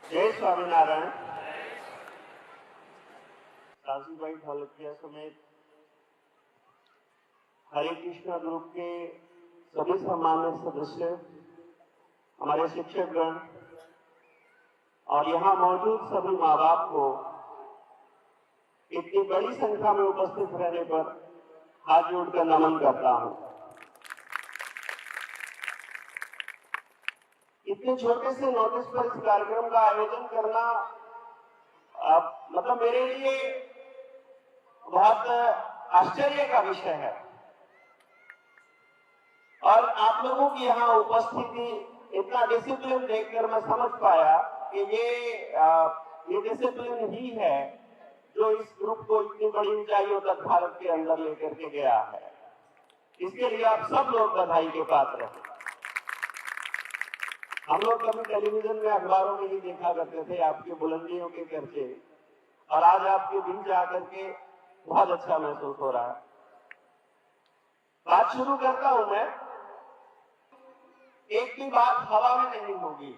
जय स्वामीनारायण। काशीबाई ढोलकिया समेत हरे कृष्णा ग्रुप के सभी सम्मानित सदस्य, हमारे शिक्षकगण और यहाँ मौजूद सभी माँ बाप को इतनी बड़ी संख्या में उपस्थित रहने पर हाथ जोड़कर नमन करता हूँ। इतने छोटे से नोटिस पर इस कार्यक्रम का आयोजन करना मतलब मेरे लिए बहुत आश्चर्य का विषय है और आप लोगों की यहाँ उपस्थिति, इतना डिसिप्लिन देखकर मैं समझ पाया कि ये डिसिप्लिन ही है जो इस ग्रुप को इतनी बड़ी ऊंचाइयों तक भारत के अंदर लेकर के गया है। इसके लिए आप सब लोग बधाई के पात्र हैं। हम लोग कभी टेलीविजन में, अखबारों में ही देखा करते थे आपकी बुलंदियों के चर्चे, और आज आपके बीच आकर के बहुत अच्छा महसूस हो रहा है। बात शुरू करता हूं मैं। एक भी बात हवा में नहीं होगी,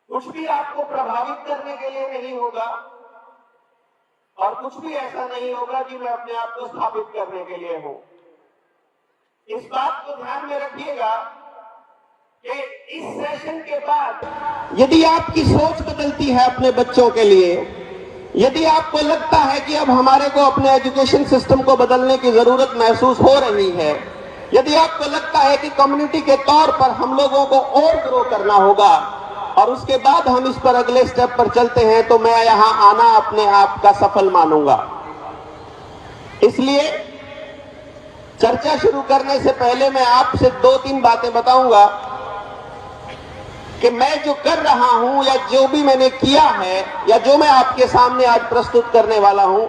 कुछ भी आपको प्रभावित करने के लिए नहीं होगा और कुछ भी ऐसा नहीं होगा कि मैं अपने आप को स्थापित करने के लिए हूं। इस बात को ध्यान में रखिएगा कि इस सेशन के बाद यदि आपकी सोच बदलती है अपने बच्चों के लिए, यदि आपको लगता है कि अब हमारे को अपने एजुकेशन सिस्टम को बदलने की जरूरत महसूस हो रही है, यदि आपको लगता है कि कम्युनिटी के तौर पर हम लोगों को और ग्रो करना होगा और उसके बाद हम इस पर अगले स्टेप पर चलते हैं, तो मैं यहां आना अपने आप का सफल मानूंगा। इसलिए चर्चा शुरू करने से पहले मैं आपसे 2-3 बातें बताऊंगा कि मैं जो कर रहा हूं या जो भी मैंने किया है या जो मैं आपके सामने आज प्रस्तुत करने वाला हूं,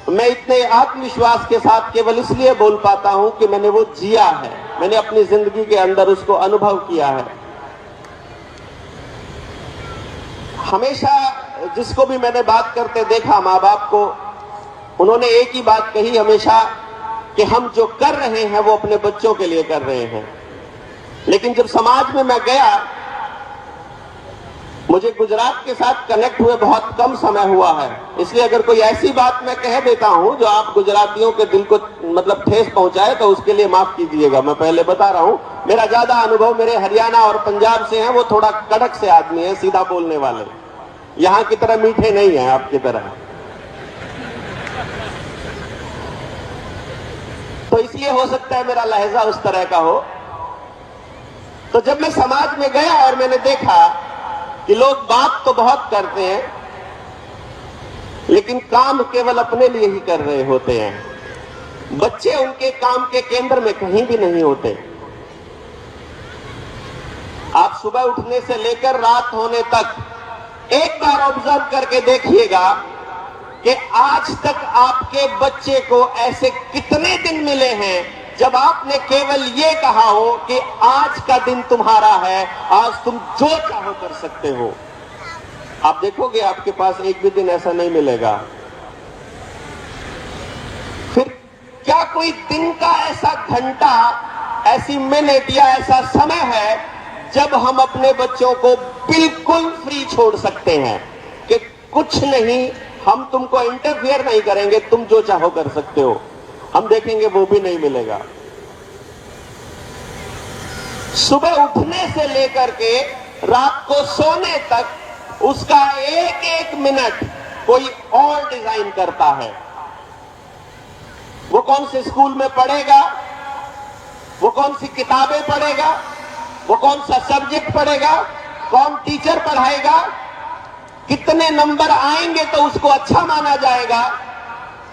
मैं इतने आत्मविश्वास के साथ केवल इसलिए बोल पाता हूं कि मैंने वो जिया है, मैंने अपनी जिंदगी के अंदर उसको अनुभव किया है। हमेशा जिसको भी मैंने बात करते देखा, माँ बाप को, उन्होंने एक ही बात कही हमेशा कि हम जो कर रहे हैं वो अपने बच्चों के लिए कर रहे हैं। लेकिन जब समाज में मैं गया, मुझे गुजरात के साथ कनेक्ट हुए बहुत कम समय हुआ है, इसलिए अगर कोई ऐसी बात मैं कह देता हूं जो आप गुजरातियों के दिल को मतलब ठेस पहुंचाए तो उसके लिए माफ कीजिएगा। मैं पहले बता रहा हूं, मेरा ज्यादा अनुभव मेरे हरियाणा और पंजाब से है। वो थोड़ा कड़क से आदमी है, सीधा बोलने वाले, यहां की तरह मीठे नहीं है आपकी तरह। तो इसलिए हो सकता है मेरा लहजा उस तरह का हो। तो जब मैं समाज में गया और मैंने देखा कि लोग बात तो बहुत करते हैं लेकिन काम केवल अपने लिए ही कर रहे होते हैं, बच्चे उनके काम के केंद्र में कहीं भी नहीं होते। आप सुबह उठने से लेकर रात होने तक एक बार ऑब्जर्व करके देखिएगा कि आज तक आपके बच्चे को ऐसे कितने दिन मिले हैं जब आपने केवल ये कहा हो कि आज का दिन तुम्हारा है, आज तुम जो चाहो कर सकते हो। आप देखोगे आपके पास एक भी दिन ऐसा नहीं मिलेगा। फिर क्या कोई दिन का ऐसा घंटा, ऐसी मिनट या ऐसा समय है जब हम अपने बच्चों को बिल्कुल फ्री छोड़ सकते हैं कि कुछ नहीं, हम तुमको इंटरफियर नहीं करेंगे, तुम जो चाहो कर सकते हो? हम देखेंगे वो भी नहीं मिलेगा। सुबह उठने से लेकर के रात को सोने तक उसका एक एक मिनट कोई और डिजाइन करता है। वो कौन से स्कूल में पढ़ेगा, वो कौन सी किताबें पढ़ेगा, वो कौन सा सब्जेक्ट पढ़ेगा, कौन टीचर पढ़ाएगा, कितने नंबर आएंगे तो उसको अच्छा माना जाएगा,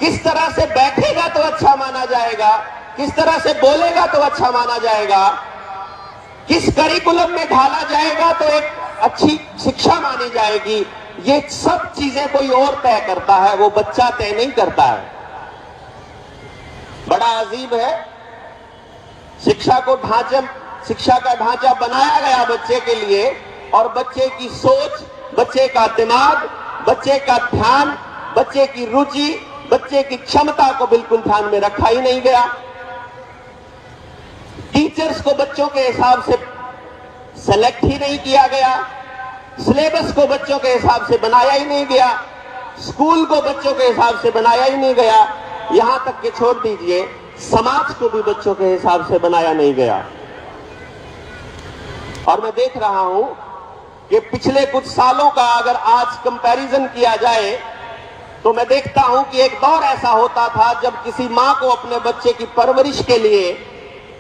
किस तरह से बैठेगा तो अच्छा माना जाएगा, किस तरह से बोलेगा तो अच्छा माना जाएगा, किस करिकुलम में ढाला जाएगा तो एक अच्छी शिक्षा मानी जाएगी। ये सब चीजें कोई और तय करता है, वो बच्चा तय नहीं करता है। बड़ा अजीब है। शिक्षा का ढांचा बनाया गया बच्चे के लिए, और बच्चे की सोच, बच्चे का दिमाग, बच्चे का ध्यान, बच्चे की रुचि, बच्चे की क्षमता को बिल्कुल ध्यान में रखा ही नहीं गया। टीचर्स को बच्चों के हिसाब से सेलेक्ट ही नहीं किया गया। सिलेबस को बच्चों के हिसाब से बनाया ही नहीं गया, स्कूल को बच्चों के हिसाब से बनाया ही नहीं गया, यहां तक कि छोड़ दीजिए समाज को भी बच्चों के हिसाब से बनाया नहीं गया। और मैं देख रहा हूं कि पिछले कुछ सालों का अगर आज कंपैरिजन किया जाए तो मैं देखता हूं कि एक दौर ऐसा होता था जब किसी मां को अपने बच्चे की परवरिश के लिए,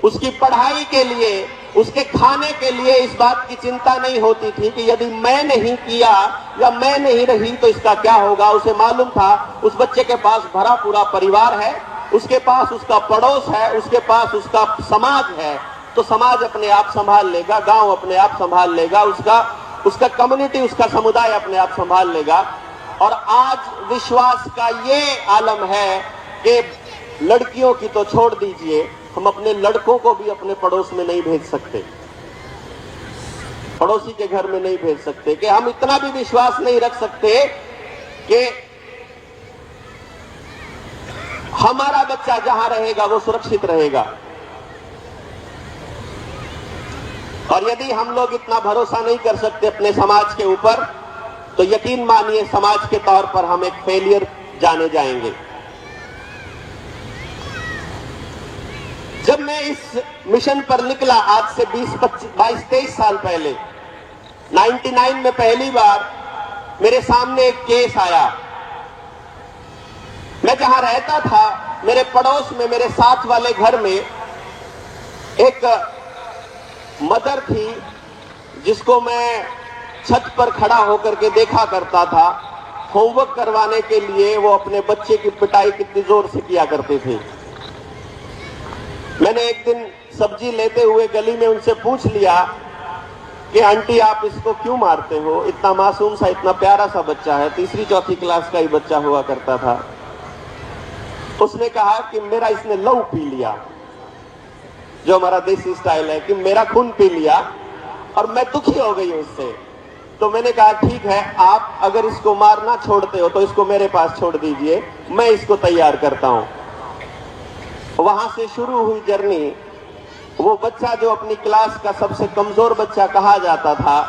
उसकी पढ़ाई के लिए, उसके खाने के लिए इस बात की चिंता नहीं होती थी कि यदि मैं नहीं किया या मैं नहीं रही तो इसका क्या होगा। उसे मालूम था उस बच्चे के पास भरा पूरा परिवार है, उसके पास उसका पड़ोस है, उसके पास उसका समाज है, तो समाज अपने आप संभाल लेगा, गांव अपने आप संभाल लेगा, उसका कम्युनिटी, उसका समुदाय अपने आप संभाल लेगा। और आज विश्वास का ये आलम है कि लड़कियों की तो छोड़ दीजिए, हम अपने लड़कों को भी अपने पड़ोस में नहीं भेज सकते, पड़ोसी के घर में नहीं भेज सकते, कि हम इतना भी विश्वास नहीं रख सकते कि हमारा बच्चा जहां रहेगा वो सुरक्षित रहेगा। और यदि हम लोग इतना भरोसा नहीं कर सकते अपने समाज के ऊपर तो यकीन मानिए समाज के तौर पर हम एक फेलियर जाने जाएंगे। जब मैं इस मिशन पर निकला आज से 22-23 साल पहले, 99 में पहली बार मेरे सामने एक केस आया। मैं जहां रहता था मेरे पड़ोस में, मेरे साथ वाले घर में एक मदर थी जिसको मैं छत पर खड़ा होकर के देखा करता था। होमवर्क करवाने के लिए वो अपने बच्चे की पिटाई कितनी जोर से किया करते थे। मैंने एक दिन सब्जी लेते हुए गली में उनसे पूछ लिया कि आंटी आप इसको क्यों मारते हो, इतना मासूम सा, इतना प्यारा सा बच्चा है, 3री-4थी क्लास का ही बच्चा हुआ करता था। उसने कहा कि मेरा इसने लहू पी लिया, जो हमारा देसी स्टाइल है कि मेरा खून पी लिया और मैं दुखी हो गई उससे। तो मैंने कहा ठीक है, आप अगर इसको मारना छोड़ते हो तो इसको मेरे पास छोड़ दीजिए, मैं इसको तैयार करता हूं। वहां से शुरू हुई जर्नी। वो बच्चा जो अपनी क्लास का सबसे कमजोर बच्चा कहा जाता था,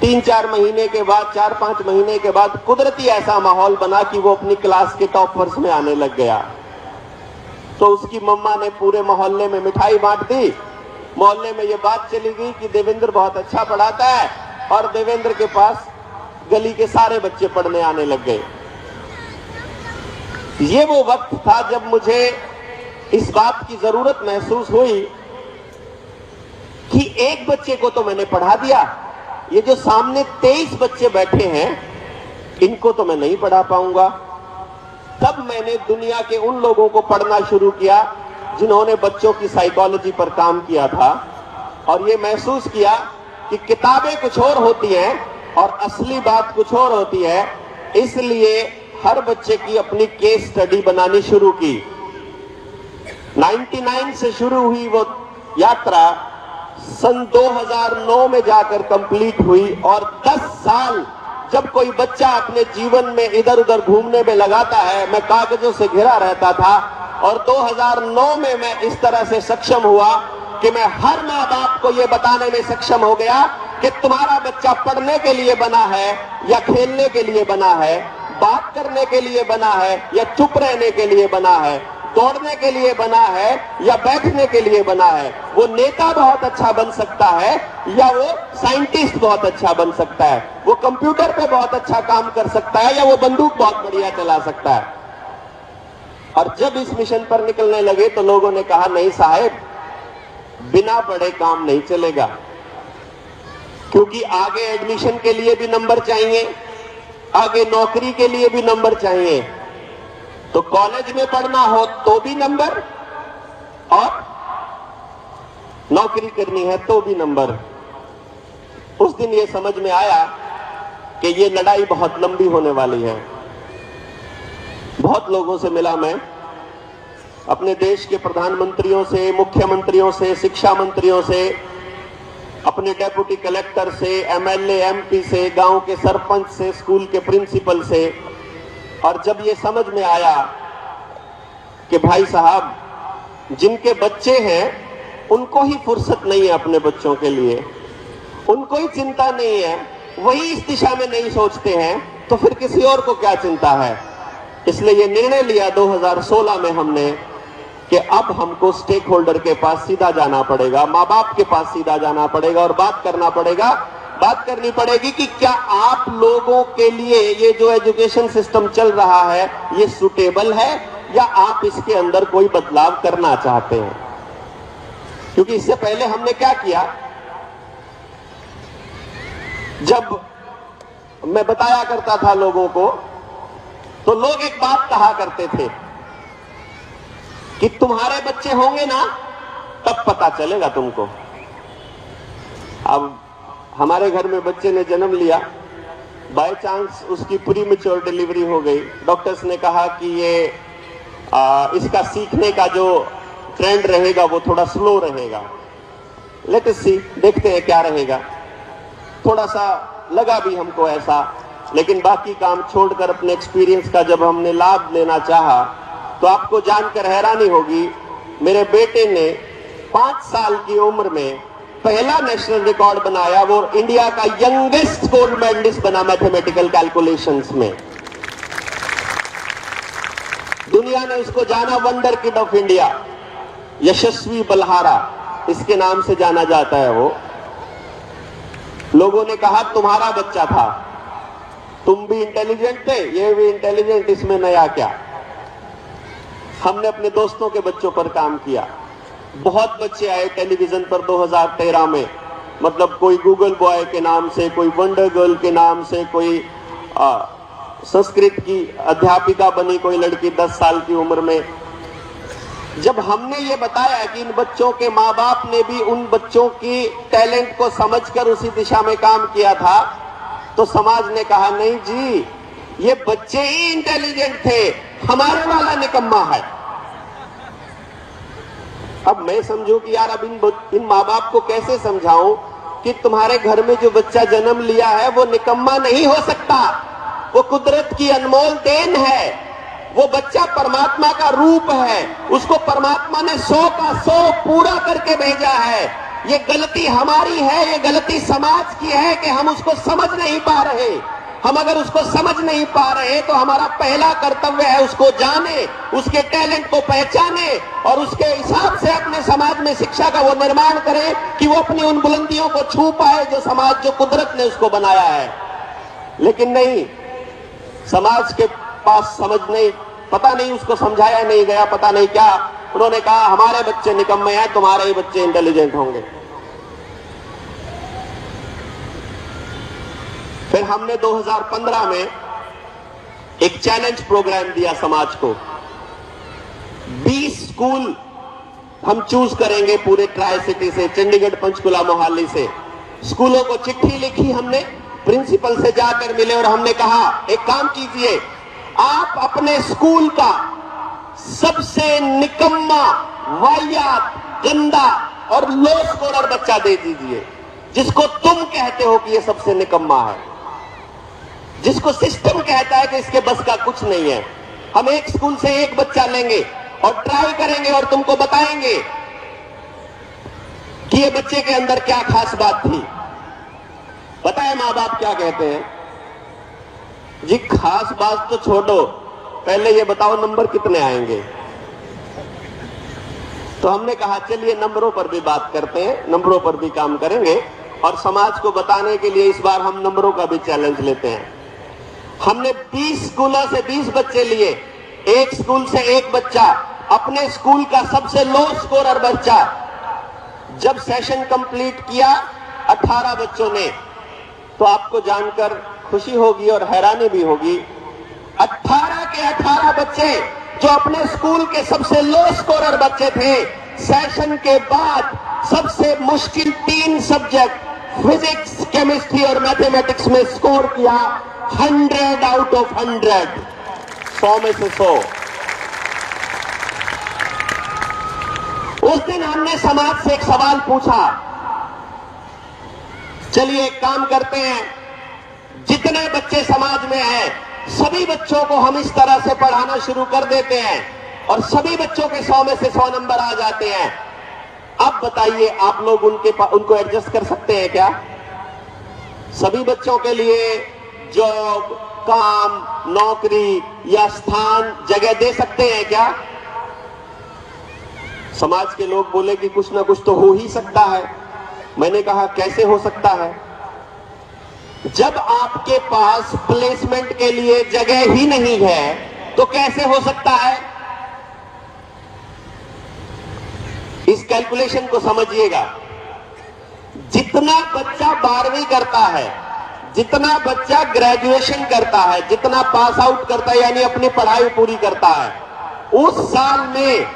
3-4 महीने के बाद, 4-5 महीने के बाद कुदरती ऐसा माहौल बना कि वो अपनी क्लास के टॉपर्स में आने लग गया। तो उसकी मम्मा ने पूरे मोहल्ले में मिठाई बांट दी। मोहल्ले में ये बात चली गई कि देवेंद्र बहुत अच्छा पढ़ाता है, और देवेंद्र के पास गली के सारे बच्चे पढ़ने आने लग गए। ये वो वक्त था जब मुझे इस बात की जरूरत महसूस हुई कि एक बच्चे को तो मैंने पढ़ा दिया, ये जो सामने 23 बच्चे बैठे हैं इनको तो मैं नहीं पढ़ा पाऊंगा। तब मैंने दुनिया के उन लोगों को पढ़ना शुरू किया जिन्होंने बच्चों की साइकोलॉजी पर काम किया था, और ये महसूस किया कि किताबें कुछ और होती हैं और असली बात कुछ और होती है। इसलिए हर बच्चे की अपनी केस स्टडी बनानी शुरू की। 99 से शुरू हुई वो यात्रा सन 2009 में जाकर कंप्लीट हुई, और 10 साल जब कोई बच्चा अपने जीवन में इधर उधर घूमने में लगाता है, मैं कागजों से घिरा रहता था। और 2009 में मैं इस तरह से सक्षम हुआ कि मैं हर माँ बाप को यह बताने में सक्षम हो गया कि तुम्हारा बच्चा पढ़ने के लिए बना है या खेलने के लिए बना है, बात करने के लिए बना है या चुप रहने के लिए बना है, दौड़ने के लिए बना है या बैठने के लिए बना है। वो नेता बहुत अच्छा बन सकता है या वो साइंटिस्ट बहुत अच्छा बन सकता है, वो कंप्यूटर पे बहुत अच्छा काम कर सकता है या वो बंदूक बहुत बढ़िया चला सकता है। और जब इस मिशन पर निकलने लगे तो लोगों ने कहा नहीं साहब, बिना पढ़े काम नहीं चलेगा, क्योंकि आगे एडमिशन के लिए भी नंबर चाहिए, आगे नौकरी के लिए भी नंबर चाहिए। तो कॉलेज में पढ़ना हो तो भी नंबर, और नौकरी करनी है तो भी नंबर। उस दिन ये समझ में आया कि ये लड़ाई बहुत लंबी होने वाली है। बहुत लोगों से मिला मैं, अपने देश के प्रधानमंत्रियों से, मुख्यमंत्रियों से, शिक्षा मंत्रियों से, अपने डेप्यूटी कलेक्टर से, एमएलए एमपी से, गांव के सरपंच से, स्कूल के प्रिंसिपल से। और जब ये समझ में आया कि भाई साहब जिनके बच्चे हैं उनको ही फुर्सत नहीं है अपने बच्चों के लिए, उनको ही चिंता नहीं है, वही इस दिशा में नहीं सोचते हैं, तो फिर किसी और को क्या चिंता है। इसलिए ये निर्णय लिया 2016 में हमने कि अब हमको स्टेक होल्डर के पास सीधा जाना पड़ेगा, माँ बाप के पास सीधा जाना पड़ेगा और बात करनी पड़ेगी कि क्या आप लोगों के लिए ये जो एजुकेशन सिस्टम चल रहा है ये सुटेबल है या आप इसके अंदर कोई बदलाव करना चाहते हैं। क्योंकि इससे पहले हमने क्या किया, जब मैं बताया करता था लोगों को, तो लोग एक बात कहा करते थे कि तुम्हारे बच्चे होंगे ना तब पता चलेगा तुमको। अब हमारे घर में बच्चे ने जन्म लिया, बाय चांस उसकी प्री मैच्योर डिलीवरी हो गई। डॉक्टर्स ने कहा कि ये इसका सीखने का जो ट्रेंड रहेगा वो थोड़ा स्लो रहेगा। लेट अस सी, देखते हैं क्या रहेगा। थोड़ा सा लगा भी हमको ऐसा, लेकिन बाकी काम छोड़कर अपने एक्सपीरियंस का जब हमने लाभ लेना चाहा तो आपको जानकर हैरानी होगी, मेरे बेटे ने 5 साल की उम्र में पहला नेशनल रिकॉर्ड बनाया। वो इंडिया का यंगेस्ट गोल्ड मेडलिस्ट बना मैथमेटिकल कैलकुलेशंस में। दुनिया ने उसको जाना वंडर किड ऑफ इंडिया, यशस्वी बलहारा इसके नाम से जाना जाता है। वो लोगों ने कहा तुम्हारा बच्चा था, तुम भी इंटेलिजेंट थे, ये भी इंटेलिजेंट, इसमें नया क्या। हमने अपने दोस्तों के बच्चों पर काम किया। बहुत बच्चे आए टेलीविजन पर 2013 में, मतलब कोई गूगल बॉय के नाम से, कोई वंडर गर्ल के नाम से, कोई संस्कृत की अध्यापिका बनी कोई लड़की 10 साल की उम्र में। जब हमने ये बताया कि इन बच्चों के माँ बाप ने भी उन बच्चों की टैलेंट को समझकर उसी दिशा में काम किया था, तो समाज ने कहा नहीं जी, ये बच्चे ही इंटेलिजेंट थे, हमारे वाला निकम्मा है। अब मैं समझूं कि यार अब इन माँ बाप को कैसे समझाऊं कि तुम्हारे घर में जो बच्चा जन्म लिया है वो निकम्मा नहीं हो सकता, वो कुदरत की अनमोल देन है। वो बच्चा परमात्मा का रूप है, उसको परमात्मा ने 100 का 100 पूरा करके भेजा है। ये गलती हमारी है, ये गलती समाज की है कि हम उसको समझ नहीं पा रहे। हम अगर उसको समझ नहीं पा रहे तो हमारा पहला कर्तव्य है उसको जाने, उसके टैलेंट को पहचाने और उसके हिसाब से अपने समाज में शिक्षा का वो निर्माण करें कि वो अपनी उन बुलंदियों को छू पाए जो समाज, जो कुदरत ने उसको बनाया है। लेकिन नहीं, समाज के पास समझ नहीं, पता नहीं उसको समझाया नहीं गया, पता नहीं क्या। उन्होंने कहा हमारे बच्चे निकम्मे हैं, तुम्हारे ही बच्चे इंटेलिजेंट होंगे। फिर हमने 2015 में एक चैलेंज प्रोग्राम दिया समाज को। 20 स्कूल हम चूज करेंगे पूरे ट्राई सिटी से, चंडीगढ़, पंचकुला, मोहाली से। स्कूलों को चिट्ठी लिखी हमने, प्रिंसिपल से जाकर मिले और हमने कहा एक काम कीजिए, आप अपने स्कूल का सबसे निकम्मा, वाहियात, गंदा और लो स्कोरर बच्चा दे दीजिए, जिसको तुम कहते हो कि ये सबसे निकम्मा है, जिसको सिस्टम कहता है कि इसके बस का कुछ नहीं है। हम एक स्कूल से एक बच्चा लेंगे और ट्राई करेंगे और तुमको बताएंगे कि ये बच्चे के अंदर क्या खास बात थी। बताए माँ बाप क्या कहते हैं जी, खास बात तो छोड़ो, पहले ये बताओ नंबर कितने आएंगे। तो हमने कहा चलिए नंबरों पर भी बात करते हैं, नंबरों पर भी काम करेंगे और समाज को बताने के लिए इस बार हम नंबरों का भी चैलेंज लेते हैं। हमने 20 स्कूलों से 20 बच्चे लिए, एक स्कूल से एक बच्चा, अपने स्कूल का सबसे लो स्कोरर बच्चा। जब सेशन कंप्लीट किया 18 बच्चों ने, तो आपको जानकर खुशी होगी और हैरानी भी होगी, 18 के 18 बच्चे जो अपने स्कूल के सबसे लो स्कोरर बच्चे थे, सेशन के बाद सबसे मुश्किल 3 सब्जेक्ट फिजिक्स, केमिस्ट्री और मैथमेटिक्स में स्कोर किया 100 आउट ऑफ 100, 100 में से 100। उस दिन हमने समाज से एक सवाल पूछा, चलिए एक काम करते हैं, जितने बच्चे समाज में हैं सभी बच्चों को हम इस तरह से पढ़ाना शुरू कर देते हैं और सभी बच्चों के 100 में से 100 नंबर आ जाते हैं। अब बताइए आप लोग उनको एडजस्ट कर सकते हैं क्या? सभी बच्चों के लिए जॉब, काम, नौकरी या स्थान, जगह दे सकते हैं क्या? समाज के लोग बोले कि कुछ ना कुछ तो हो ही सकता है। मैंने कहा कैसे हो सकता है? जब आपके पास प्लेसमेंट के लिए जगह ही नहीं है तो कैसे हो सकता है? इस कैलकुलेशन को समझिएगा। जितना बच्चा 12वीं करता है, जितना बच्चा ग्रेजुएशन करता है, जितना पास आउट करता है यानी अपनी पढ़ाई पूरी करता है, उस साल में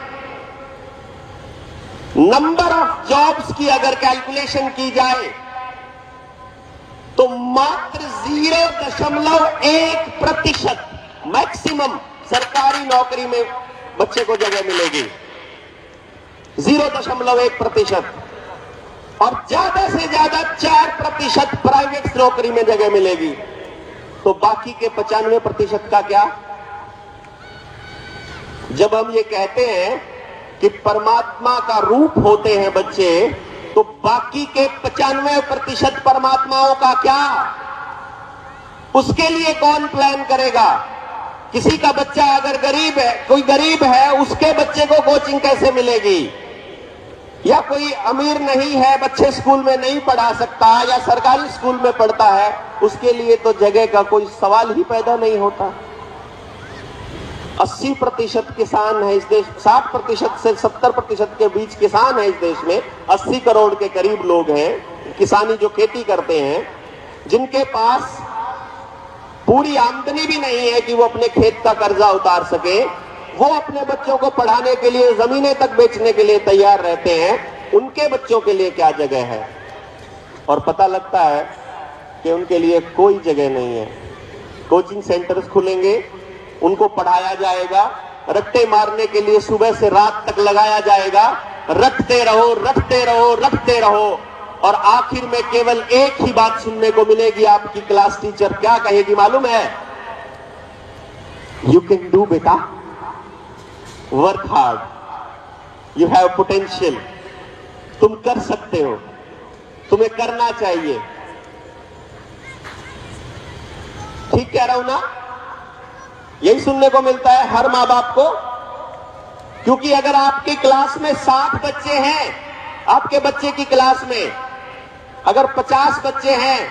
नंबर ऑफ जॉब्स की अगर कैलकुलेशन की जाए तो मात्र 0.1% मैक्सिमम सरकारी नौकरी में बच्चे को जगह मिलेगी। 0.1% और ज्यादा से ज्यादा 4% प्राइवेट नौकरी में जगह मिलेगी। तो बाकी के 95% का क्या? जब हम ये कहते हैं कि परमात्मा का रूप होते हैं बच्चे, तो बाकी के 95% परमात्माओं का क्या? उसके लिए कौन प्लान करेगा? किसी का बच्चा अगर गरीब है, कोई गरीब है, उसके बच्चे को कोचिंग कैसे मिलेगी? या कोई अमीर नहीं है, बच्चे स्कूल में नहीं पढ़ा सकता या सरकारी स्कूल में पढ़ता है, उसके लिए तो जगह का कोई सवाल ही पैदा नहीं होता। 80% किसान है इस देश, 60% से 70% के बीच किसान है इस देश में। 80 करोड़ के करीब लोग हैं किसानी जो खेती करते हैं, जिनके पास पूरी आमदनी भी नहीं है कि वो अपने खेत का कर्जा उतार सके। वो अपने बच्चों को पढ़ाने के लिए जमीनें तक बेचने के लिए तैयार रहते हैं। उनके बच्चों के लिए क्या जगह है? और पता लगता है कि उनके लिए कोई जगह नहीं है। कोचिंग सेंटर्स खुलेंगे, उनको पढ़ाया जाएगा, रट्टे मारने के लिए सुबह से रात तक लगाया जाएगा, रटते रहो, रटते रहो, रटते रहो, और आखिर में केवल एक ही बात सुनने को मिलेगी। आपकी क्लास टीचर क्या कहेगी मालूम है? यू कैन डू बेटा, work hard, you have potential, तुम कर सकते हो, तुम्हें करना चाहिए। ठीक कह रहा हूं ना? यही सुनने को मिलता है हर मां बाप को। क्योंकि अगर आपकी क्लास में 60 बच्चे हैं, आपके बच्चे की क्लास में अगर 50 बच्चे हैं,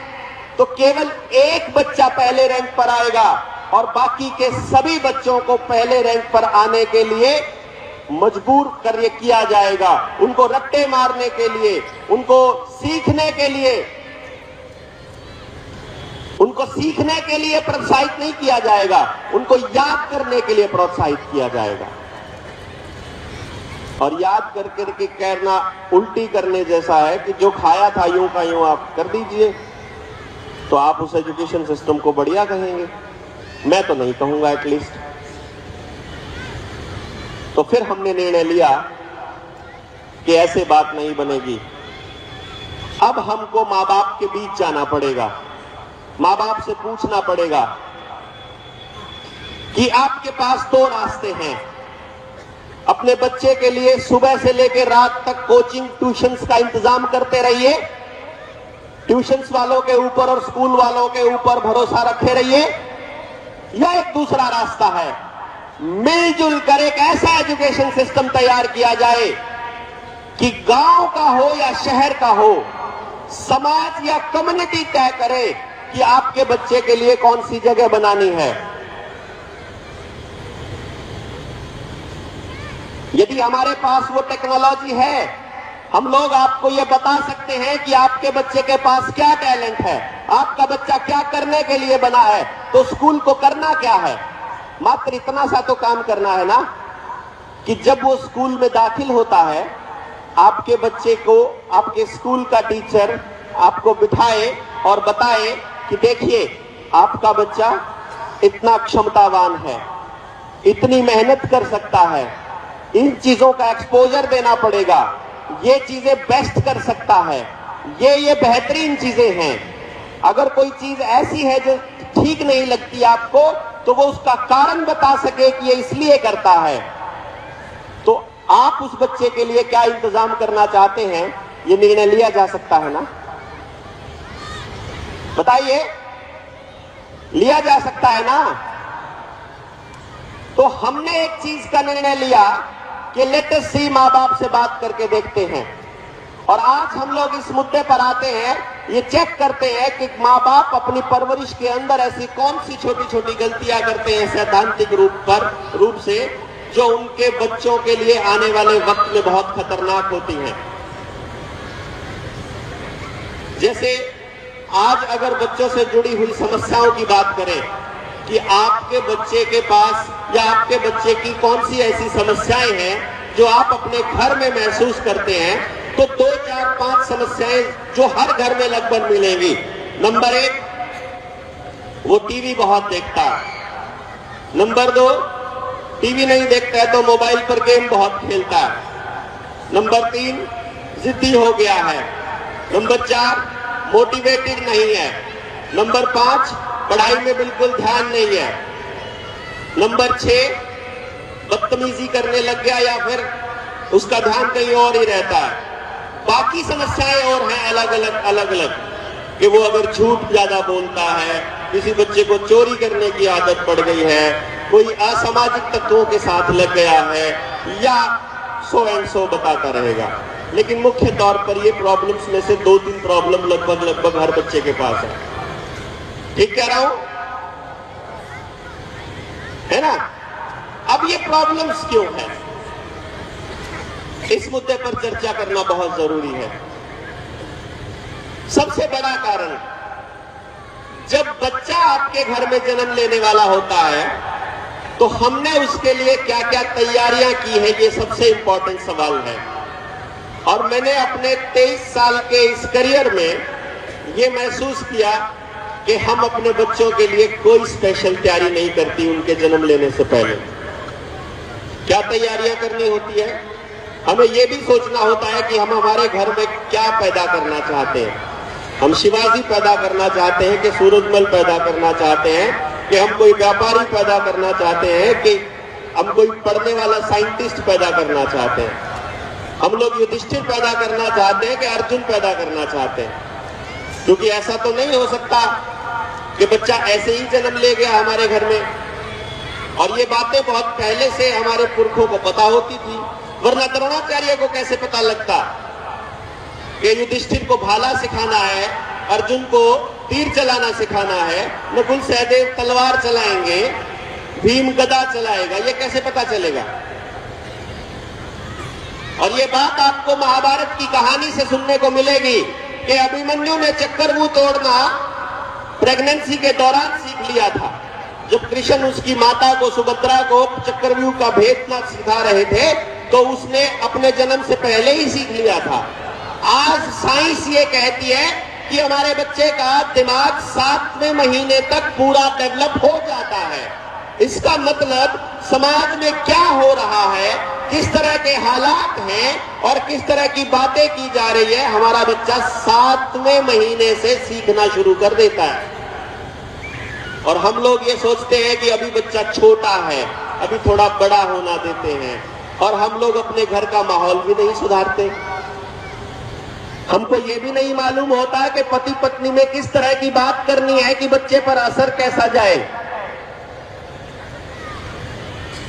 तो केवल एक बच्चा पहले रैंक पर आएगा और बाकी के सभी बच्चों को पहले रैंक पर आने के लिए मजबूर किया जाएगा। उनको रट्टे मारने के लिए, उनको सीखने के लिए प्रोत्साहित नहीं किया जाएगा, उनको याद करने के लिए प्रोत्साहित किया जाएगा। और याद कर करके कहना उल्टी करने जैसा है कि जो खाया था यूं का यूं आप कर दीजिए, तो आप उस एजुकेशन सिस्टम को बढ़िया कहेंगे? मैं तो नहीं कहूंगा एटलीस्ट। तो फिर हमने निर्णय लिया कि ऐसे बात नहीं बनेगी। अब हमको मां बाप के बीच जाना पड़ेगा, मां बाप से पूछना पड़ेगा कि आपके पास 2 रास्ते हैं। अपने बच्चे के लिए सुबह से लेकर रात तक कोचिंग ट्यूशंस का इंतजाम करते रहिए, ट्यूशंस वालों के ऊपर और स्कूल वालों के ऊपर भरोसा रखे रहिए, या एक दूसरा रास्ता है, मिलजुल कर एक ऐसा एजुकेशन सिस्टम तैयार किया जाए कि गांव का हो या शहर का हो, समाज या कम्युनिटी तय करे कि आपके बच्चे के लिए कौन सी जगह बनानी है। यदि हमारे पास वो टेक्नोलॉजी है, हम लोग आपको ये बता सकते हैं कि आपके बच्चे के पास क्या टैलेंट है, आपका बच्चा क्या करने के लिए बना है, तो स्कूल को करना क्या है? मात्र इतना सा तो काम करना है ना कि जब वो स्कूल में दाखिल होता है, आपके बच्चे को आपके स्कूल का टीचर आपको बिठाए और बताए कि देखिए आपका बच्चा इतना क्षमतावान है, इतनी मेहनत कर सकता है, इन चीजों का एक्सपोजर देना पड़ेगा, ये चीजें बेस्ट कर सकता है, ये बेहतरीन चीजें हैं। अगर कोई चीज ऐसी है जो ठीक नहीं लगती आपको, तो वो उसका कारण बता सके कि ये इसलिए करता है। तो आप उस बच्चे के लिए क्या इंतजाम करना चाहते हैं, ये निर्णय लिया जा सकता है ना। बताइए, लिया जा सकता है ना? तो हमने एक चीज का निर्णय लिया कि लेट अस सी, मां बाप से बात करके देखते हैं। और आज हम लोग इस मुद्दे पर आते हैं, ये चेक करते हैं कि मां बाप अपनी परवरिश के अंदर ऐसी कौन सी छोटी छोटी गलतियां करते हैं सैद्धांतिक रूप से, जो उनके बच्चों के लिए आने वाले वक्त में बहुत खतरनाक होती हैं। जैसे आज अगर बच्चों से जुड़ी हुई समस्याओं की बात करें कि आपके बच्चे के पास या आपके बच्चे की कौन सी ऐसी समस्याएं हैं जो आप अपने घर में महसूस करते हैं, तो 2, 4, 5 समस्याएं जो हर घर में लगभग मिलेंगी। नंबर 1, वो टीवी बहुत देखता है। नंबर 2, टीवी नहीं देखता है तो मोबाइल पर गेम बहुत खेलता है। नंबर 3, जिद्दी हो गया है। नंबर 4, मोटिवेटेड नहीं है। नंबर 5, पढ़ाई में बिल्कुल ध्यान नहीं है। नंबर 6, बदतमीजी करने लग गया या फिर उसका ध्यान कहीं और ही रहता है। बाकी समस्याएं और हैं अलग अलग कि वो अगर झूठ ज्यादा बोलता है, किसी बच्चे को चोरी करने की आदत पड़ गई है, कोई असामाजिक तत्वों के साथ लग गया है, या सो एंड सो बताता रहेगा। लेकिन मुख्य तौर पर ये प्रॉब्लम्स में से 2-3 प्रॉब्लम लगभग हर बच्चे के पास है। ठीक कह रहा हूं, है ना? अब ये प्रॉब्लम्स क्यों है, इस मुद्दे पर चर्चा करना बहुत जरूरी है। सबसे बड़ा कारण, जब बच्चा आपके घर में जन्म लेने वाला होता है तो हमने उसके लिए क्या क्या तैयारियां की है, ये सबसे इंपॉर्टेंट सवाल है। और मैंने अपने 23 साल के इस करियर में ये महसूस किया कि हम अपने बच्चों के लिए कोई स्पेशल तैयारी नहीं करती उनके जन्म लेने से पहले। क्या तैयारियां करनी होती है? हमें यह भी सोचना होता है कि हम हमारे घर में क्या पैदा करना चाहते हैं। हम शिवाजी पैदा करना चाहते हैं कि सूरजमल पैदा करना चाहते हैं, कि हम कोई व्यापारी पैदा करना चाहते हैं, कि हम कोई पढ़ने वाला साइंटिस्ट पैदा करना चाहते हैं, हम लोग युधिष्ठिर पैदा करना चाहते हैं कि अर्जुन पैदा करना चाहते हैं। क्योंकि ऐसा तो नहीं हो सकता कि बच्चा ऐसे ही जन्म ले गया हमारे घर में। और ये बातें बहुत पहले से हमारे पुरखों को पता होती थी, वरना द्रोणाचार्य को कैसे पता लगता कि युधिष्ठिर को भाला सिखाना है, अर्जुन को तीर चलाना सिखाना है, नकुल सहदेव तलवार चलाएंगे, भीम गदा चलाएगा, ये कैसे पता चलेगा? और ये बात आपको महाभारत की कहानी से सुनने को मिलेगी कि अभिमन्यु ने चक्रव्यूह तोड़ना प्रेगनेंसी के दौरान सीख लिया था। जब कृष्ण उसकी माता को, सुभद्रा को चक्रव्यूह का भेद न सिखा रहे थे तो उसने अपने जन्म से पहले ही सीख लिया था। आज साइंस ये कहती है कि हमारे बच्चे का दिमाग 7वें महीने तक पूरा डेवलप हो जाता है। इसका मतलब समाज में क्या हो रहा है, किस तरह के हालात हैं और किस तरह की बातें की जा रही है, हमारा बच्चा 7वें महीने से सीखना शुरू कर देता है। और हम लोग ये सोचते हैं कि अभी बच्चा छोटा है, अभी थोड़ा बड़ा होना देते हैं, और हम लोग अपने घर का माहौल भी नहीं सुधारते। हमको ये भी नहीं मालूम होता कि पति पत्नी में किस तरह की बात करनी है कि बच्चे पर असर कैसा जाए।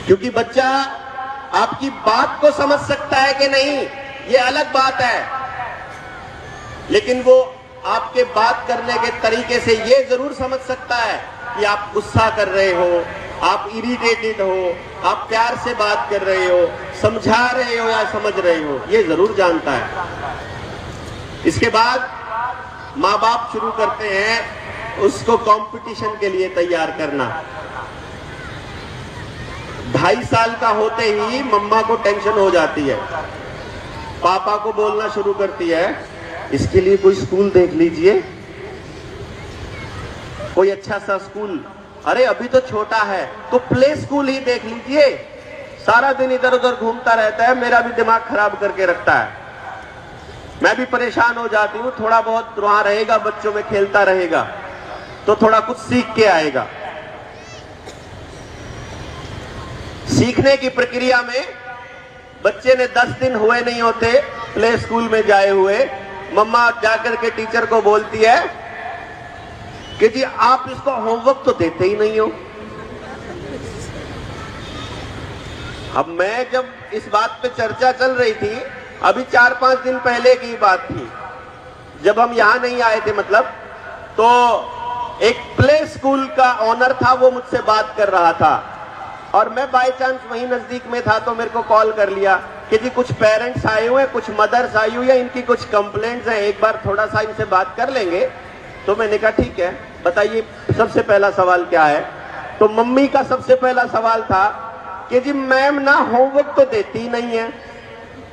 क्योंकि बच्चा आपकी बात को समझ सकता है कि नहीं, ये अलग बात है, लेकिन वो आपके बात करने के तरीके से ये जरूर समझ सकता है कि आप गुस्सा कर रहे हो, आप इरिटेटेड हो, आप प्यार से बात कर रहे हो, समझा रहे हो या समझ रहे हो, ये जरूर जानता है। इसके बाद माँ बाप शुरू करते हैं उसको कंपटीशन के लिए तैयार करना। 2.5 साल का होते ही मम्मा को टेंशन हो जाती है, पापा को बोलना शुरू करती है, इसके लिए कोई स्कूल देख लीजिए, कोई अच्छा सा स्कूल। अरे अभी तो छोटा है तो प्ले स्कूल ही देख लीजिए, सारा दिन इधर उधर घूमता रहता है, मेरा भी दिमाग खराब करके रखता है, मैं भी परेशान हो जाती हूँ। थोड़ा बहुत वहां रहेगा, बच्चों में खेलता रहेगा तो थोड़ा कुछ सीख के आएगा। सीखने की प्रक्रिया में बच्चे ने 10 दिन हुए नहीं होते प्ले स्कूल में जाए हुए, मम्मा जाकर के टीचर को बोलती है कि जी आप इसको होमवर्क तो देते ही नहीं हो। अब मैं जब इस बात पे चर्चा चल रही थी, अभी 4-5 दिन पहले की बात थी, जब हम यहां नहीं आए थे, मतलब तो एक प्ले स्कूल का ऑनर था, वो मुझसे बात कर रहा था और मैं बाय चांस वहीं नजदीक में था, तो मेरे को कॉल कर लिया कि जी कुछ पेरेंट्स आए हुए हैं, कुछ मदर्स आई हुई है, इनकी कुछ कंप्लेंट्स हैं, एक बार थोड़ा सा इनसे बात कर लेंगे। तो मैंने कहा ठीक है, बताइए सबसे पहला सवाल क्या है। तो मम्मी का सबसे पहला सवाल था कि जी मैम ना होमवर्क तो देती ही नहीं है।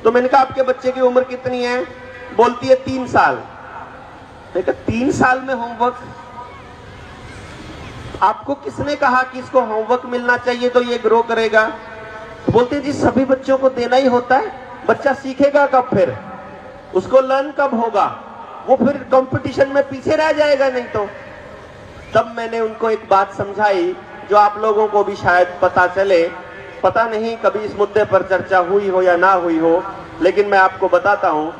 तो मैंने कहा आपके बच्चे की उम्र कितनी है? बोलती है 3 साल। मैंने कहा 3 साल में होमवर्क? आपको किसने कहा कि इसको होमवर्क मिलना चाहिए तो ये ग्रो करेगा? तो बोलते हैं जी सभी बच्चों को देना ही होता है, बच्चा सीखेगा कब, फिर उसको लर्न कब होगा, वो फिर कंपटीशन में पीछे रह जाएगा नहीं तो। तब मैंने उनको एक बात समझाई जो आप लोगों को भी शायद पता चले, पता नहीं कभी इस मुद्दे पर चर्चा हुई हो या ना हुई हो, लेकिन मैं आपको बताता हूं।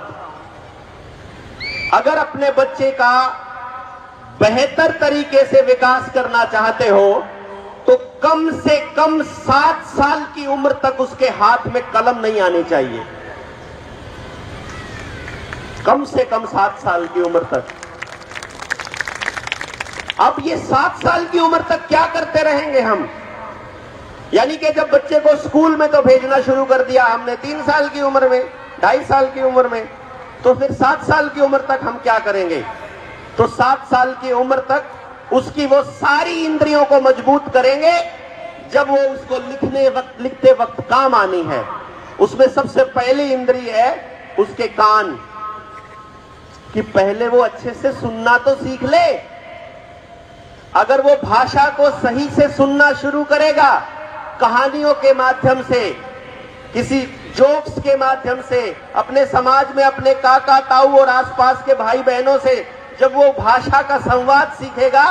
अगर अपने बच्चे का बेहतर तरीके से विकास करना चाहते हो तो कम से कम 7 साल की उम्र तक उसके हाथ में कलम नहीं आनी चाहिए। कम से कम 7 साल की उम्र तक। अब ये 7 साल की उम्र तक क्या करते रहेंगे हम? यानी कि जब बच्चे को स्कूल में तो भेजना शुरू कर दिया हमने 3 साल की उम्र में, 2.5 साल की उम्र में, तो फिर 7 साल की उम्र तक हम क्या करेंगे? तो 7 साल की उम्र तक उसकी वो सारी इंद्रियों को मजबूत करेंगे जब वो उसको लिखते वक्त काम आनी है। उसमें सबसे पहली इंद्रिय है उसके कान, कि पहले वो अच्छे से सुनना तो सीख ले। अगर वो भाषा को सही से सुनना शुरू करेगा, कहानियों के माध्यम से, किसी जोक्स के माध्यम से, अपने समाज में अपने काका ताऊ और आसपास के भाई बहनों से जब वो भाषा का संवाद सीखेगा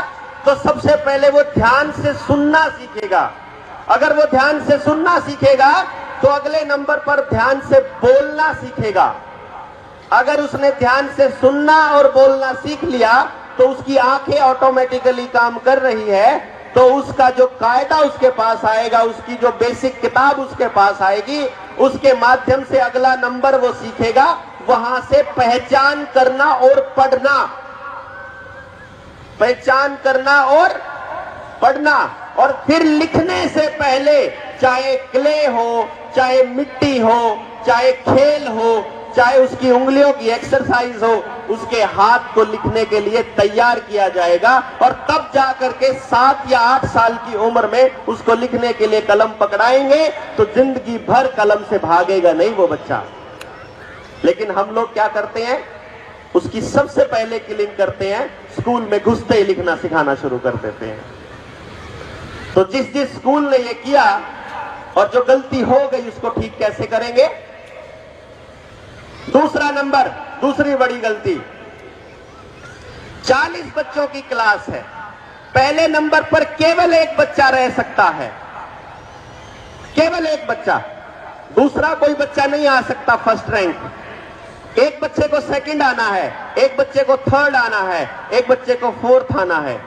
तो सबसे पहले वो ध्यान से सुनना सीखेगा। अगर वो ध्यान से सुनना सीखेगा तो अगले नंबर पर ध्यान से बोलना सीखेगा। अगर उसने ध्यान से सुनना और बोलना सीख लिया तो उसकी आंखें ऑटोमेटिकली काम कर रही है, तो उसका जो कायदा उसके पास आएगा, उसकी जो बेसिक किताब उसके पास आएगी, उसके माध्यम से अगला नंबर वो सीखेगा, वहां से पहचान करना और पढ़ना, पहचान करना और पढ़ना। और फिर लिखने से पहले, चाहे क्ले हो, चाहे मिट्टी हो, चाहे खेल हो, चाहे उसकी उंगलियों की एक्सरसाइज हो, उसके हाथ को लिखने के लिए तैयार किया जाएगा। और तब जाकर के 7 या 8 साल की उम्र में उसको लिखने के लिए कलम पकड़ाएंगे तो जिंदगी भर कलम से भागेगा नहीं वो बच्चा। लेकिन हम लोग क्या करते हैं? उसकी सबसे पहले किलिंग करते हैं, स्कूल में घुसते ही लिखना सिखाना शुरू कर देते हैं। तो जिस जिस स्कूल ने ये किया और जो गलती हो गई उसको ठीक कैसे करेंगे? दूसरा नंबर, दूसरी बड़ी गलती, 40 बच्चों की क्लास है, पहले नंबर पर केवल एक बच्चा रह सकता है, केवल एक बच्चा, दूसरा कोई बच्चा नहीं आ सकता फर्स्ट रैंक। एक बच्चे को सेकंड आना है, एक बच्चे को थर्ड आना है, एक बच्चे को फोर्थ आना है,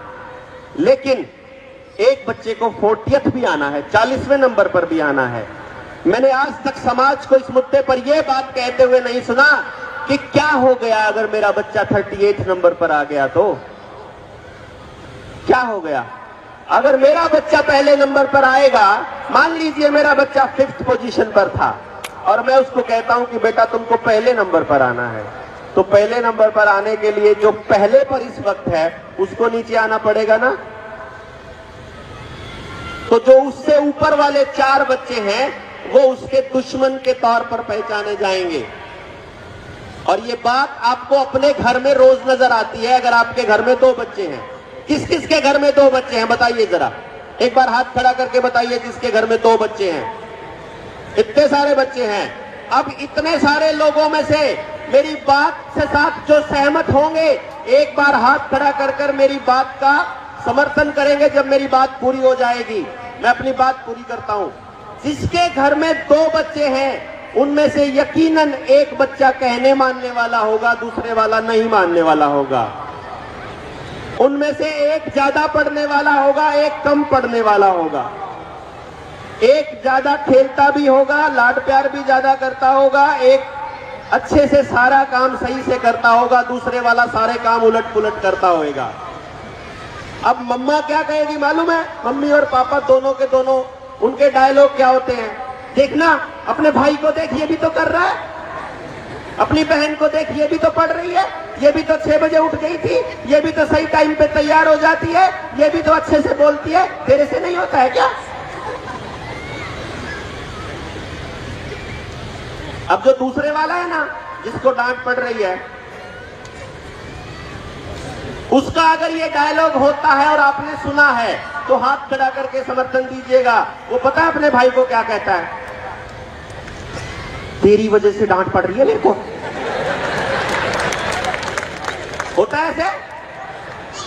लेकिन एक बच्चे को 40th भी आना है, 40वें नंबर पर भी आना है। मैंने आज तक समाज को इस मुद्दे पर यह बात कहते हुए नहीं सुना कि क्या हो गया अगर मेरा बच्चा 38 नंबर पर आ गया तो क्या हो गया। अगर मेरा बच्चा पहले नंबर पर आएगा, मान लीजिए मेरा बच्चा 5th पोजीशन पर था और मैं उसको कहता हूं कि बेटा तुमको पहले नंबर पर आना है, तो पहले नंबर पर आने के लिए जो पहले पर इस वक्त है उसको नीचे आना पड़ेगा ना। तो जो उससे ऊपर वाले 4 बच्चे हैं वो उसके दुश्मन के तौर पर पहचाने जाएंगे। और ये बात आपको अपने घर में रोज नजर आती है। अगर आपके घर में 2 बच्चे हैं, किस किस के घर में 2 बच्चे हैं बताइए जरा, एक बार हाथ खड़ा करके बताइए जिसके घर में 2 बच्चे हैं। इतने सारे बच्चे हैं। अब इतने सारे लोगों में से मेरी बात से साथ जो सहमत होंगे, एक बार हाथ खड़ा कर कर मेरी बात का समर्थन करेंगे जब मेरी बात पूरी हो जाएगी। मैं अपनी बात पूरी करता हूं। जिसके घर में 2 बच्चे हैं उनमें से यकीनन एक बच्चा कहने मानने वाला होगा, दूसरे वाला नहीं मानने वाला होगा। उनमें से एक ज्यादा पढ़ने वाला होगा, एक कम पढ़ने वाला होगा। एक ज्यादा खेलता भी होगा, लाड प्यार भी ज्यादा करता होगा, एक अच्छे से सारा काम सही से करता होगा, दूसरे वाला सारे काम उलट पुलट करता होगा। अब मम्मा क्या कहेगी मालूम है? मम्मी और पापा दोनों के दोनों उनके डायलॉग क्या होते हैं? देखना, अपने भाई को देख, ये भी तो कर रहा है। अपनी बहन को देख, ये भी तो पढ़ रही है। ये भी तो 6 बजे उठ गई थी। ये भी तो सही टाइम पे तैयार हो जाती है। ये भी तो अच्छे से बोलती है। तेरे से नहीं होता है क्या? अब जो दूसरे वाला है ना, जिसको डांट पड़ रही है, उसका अगर ये डायलॉग होता है और आपने सुना है तो हाथ खड़ा करके समर्थन दीजिएगा। वो पता है अपने भाई को क्या कहता है? तेरी वजह से डांट पड़ रही है मेरे को। होता है ऐसे?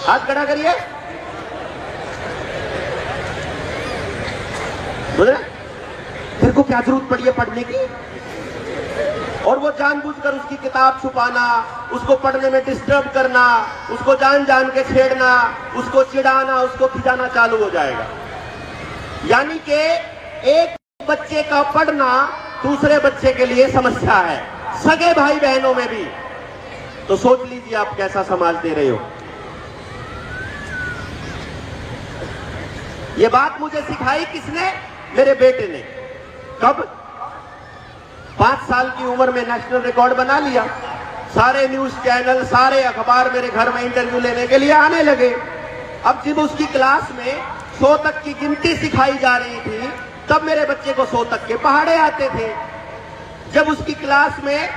हाथ खड़ा करिए। बोले तेरे को क्या जरूरत पड़ी है पढ़ने की? और वो जानबूझकर उसकी किताब छुपाना, उसको पढ़ने में डिस्टर्ब करना, उसको जान जान के छेड़ना, उसको चिढ़ाना, उसको खिजाना चालू हो जाएगा। यानी कि एक बच्चे का पढ़ना दूसरे बच्चे के लिए समस्या है, सगे भाई बहनों में भी। तो सोच लीजिए आप कैसा समाज दे रहे हो। ये बात मुझे सिखाई किसने? मेरे बेटे ने। कब? 5 साल की उम्र में नेशनल रिकॉर्ड बना लिया। सारे न्यूज चैनल, सारे अखबार मेरे घर में इंटरव्यू लेने के लिए आने लगे। अब जब उसकी क्लास में 100 तक की गिनती सिखाई जा रही थी, तब मेरे बच्चे को 100 तक के पहाड़े आते थे। जब उसकी क्लास में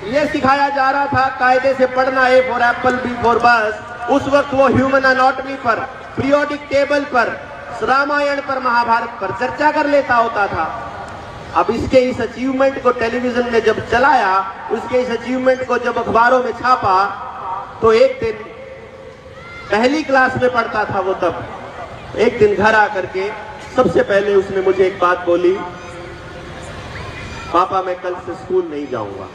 यह सिखाया जा रहा था कायदे से पढ़ना, A for apple, B for bus, उस वक्त वो ह्यूमन एनाटॉमी पर, पीरियोडिक टेबल पर, रामायण पर, महाभारत पर चर्चा कर लेता होता था। अब इसके इस अचीवमेंट को टेलीविजन ने जब चलाया, उसके इस अचीवमेंट को जब अखबारों में छापा, तो एक दिन पहली क्लास में पढ़ता था वो, तब एक दिन घर आकर के सबसे पहले उसने मुझे एक बात बोली, पापा मैं कल से स्कूल नहीं जाऊंगा।